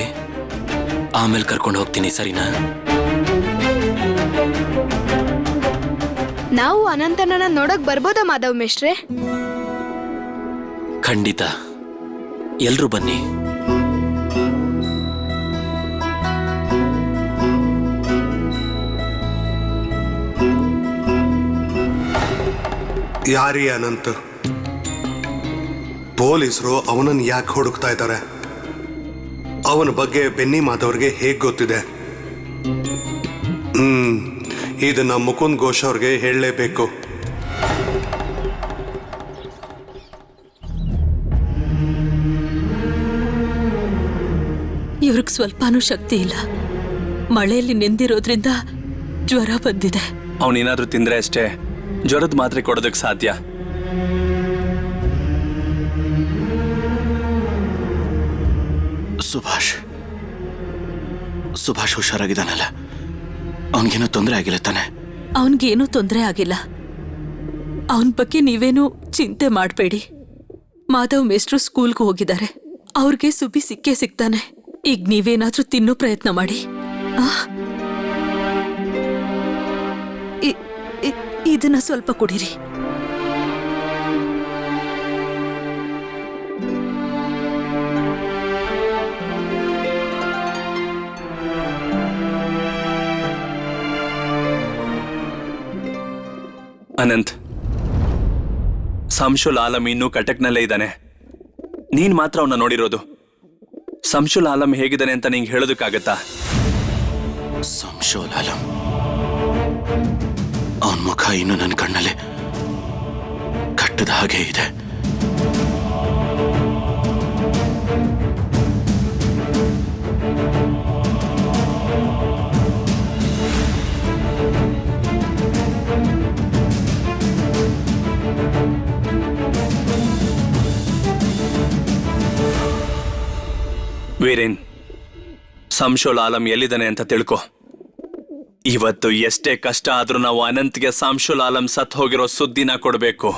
ಆಮೇಲೆ ಕರ್ಕೊಂಡು ಹೋಗ್ತೀನಿ, ಸರಿನಾ? ನಾವು ಅನಂತಣ್ಣನ ನೋಡಕ್ ಬರ್ಬೋದಾ ಮಾಧವ್ ಮೇಷ್ಟ್ರೆ? ಖಂಡಿತ, ಎಲ್ರೂ ಬನ್ನಿ. ಯಾರೀ ಅನಂತ್? ಪೊಲೀಸರು ಅವನನ್ನು ಯಾಕೆ ಹುಡುಕ್ತಾ ಇದ್ದಾರೆ? ಅವನ ಬಗ್ಗೆ ಬೆನ್ನಿ ಮಾಧವ್ರಿಗೆ ಹೇಗೆ ಗೊತ್ತಿದೆ? ಇದನ್ನ ಮುಕುಂದ್ ಘೋಷ್ ಅವ್ರಿಗೆ ಹೇಳಲೇಬೇಕು. ಇವ್ರಿಗೆ ಸ್ವಲ್ಪನೂ ಶಕ್ತಿ ಇಲ್ಲ. ಮಳೆಯಲ್ಲಿ ನೆಂದಿರೋದ್ರಿಂದ ಜ್ವರ ಬಂದಿದೆ. ಅವನೇನಾದ್ರೂ ತಿಂದ್ರೆ ಅಷ್ಟೇ ಜ್ವರದ ಮಾತ್ರೆ ಕೊಡೋದಕ್ಕೆ ಸಾಧ್ಯ. ಸುಭಾಷ್ ಹುಷಾರಾಗಿದ್ದಾನಲ್ಲ? ಅವನಿಗೇನು ತೊಂದರೆ ಆಗಿಲ್ಲ ತಾನೆ? ಅವನ್ಗೇನೂ ತೊಂದರೆ ಆಗಿಲ್ಲ. ಅವನ ಬಗ್ಗೆ ನೀವೇನು ಚಿಂತೆ ಮಾಡಬೇಡಿ. ಮಾಧವ್ ಮೇಷ್ಟ್ರು ಸ್ಕೂಲ್ಗೆ ಹೋಗಿದ್ದಾರೆ. ಅವ್ರಿಗೆ ಸುಬ್ಬಿ ಸಿಕ್ಕೇ ಸಿಗ್ತಾನೆ. ಈಗ ನೀವೇನಾದ್ರೂ ತಿನ್ನೋ ಪ್ರಯತ್ನ ಮಾಡಿ. ಇದನ್ನ ಸ್ವಲ್ಪ ಕುಡೀರಿ. ಅನಂತ್, ಸಂಶುಲ್ ಆಲಂ ಇನ್ನೂ ಕಟಕ್ನಲ್ಲೇ ಇದ್ದಾನೆ. ನೀನ್ ಮಾತ್ರ ಅವನ್ನ ನೋಡಿರೋದು. ಸಂಶುಲ್ ಆಲಂ ಹೇಗಿದ್ದಾನೆ ಅಂತ ನಿಂಗೆ ಹೇಳೋದಕ್ಕಾಗತ್ತಾ? ಸಂಶುಲ್ ಆಲಂ ಅವನ ಮುಖ ಇನ್ನು ನನ್ನ ಕಣ್ಣಲ್ಲಿ ಕಟ್ಟದ ಹಾಗೆ ಇದೆ. ವೀರೇನ್, ಸಂಶುಲ್ ಆಲಂ ಎಲ್ಲಿದ್ದಾನೆ ಅಂತ ತಿಳ್ಕೊ. ಇವತ್ತು ಎಷ್ಟೇ ಕಷ್ಟ ಆದ್ರೂ ನಾವು ಅನಂತ್ಗೆ ಸಂಶುಲ್ ಆಲಂ ಸತ್ ಹೋಗಿರೋ ಸುದ್ದಿನ ಕೊಡಬೇಕು.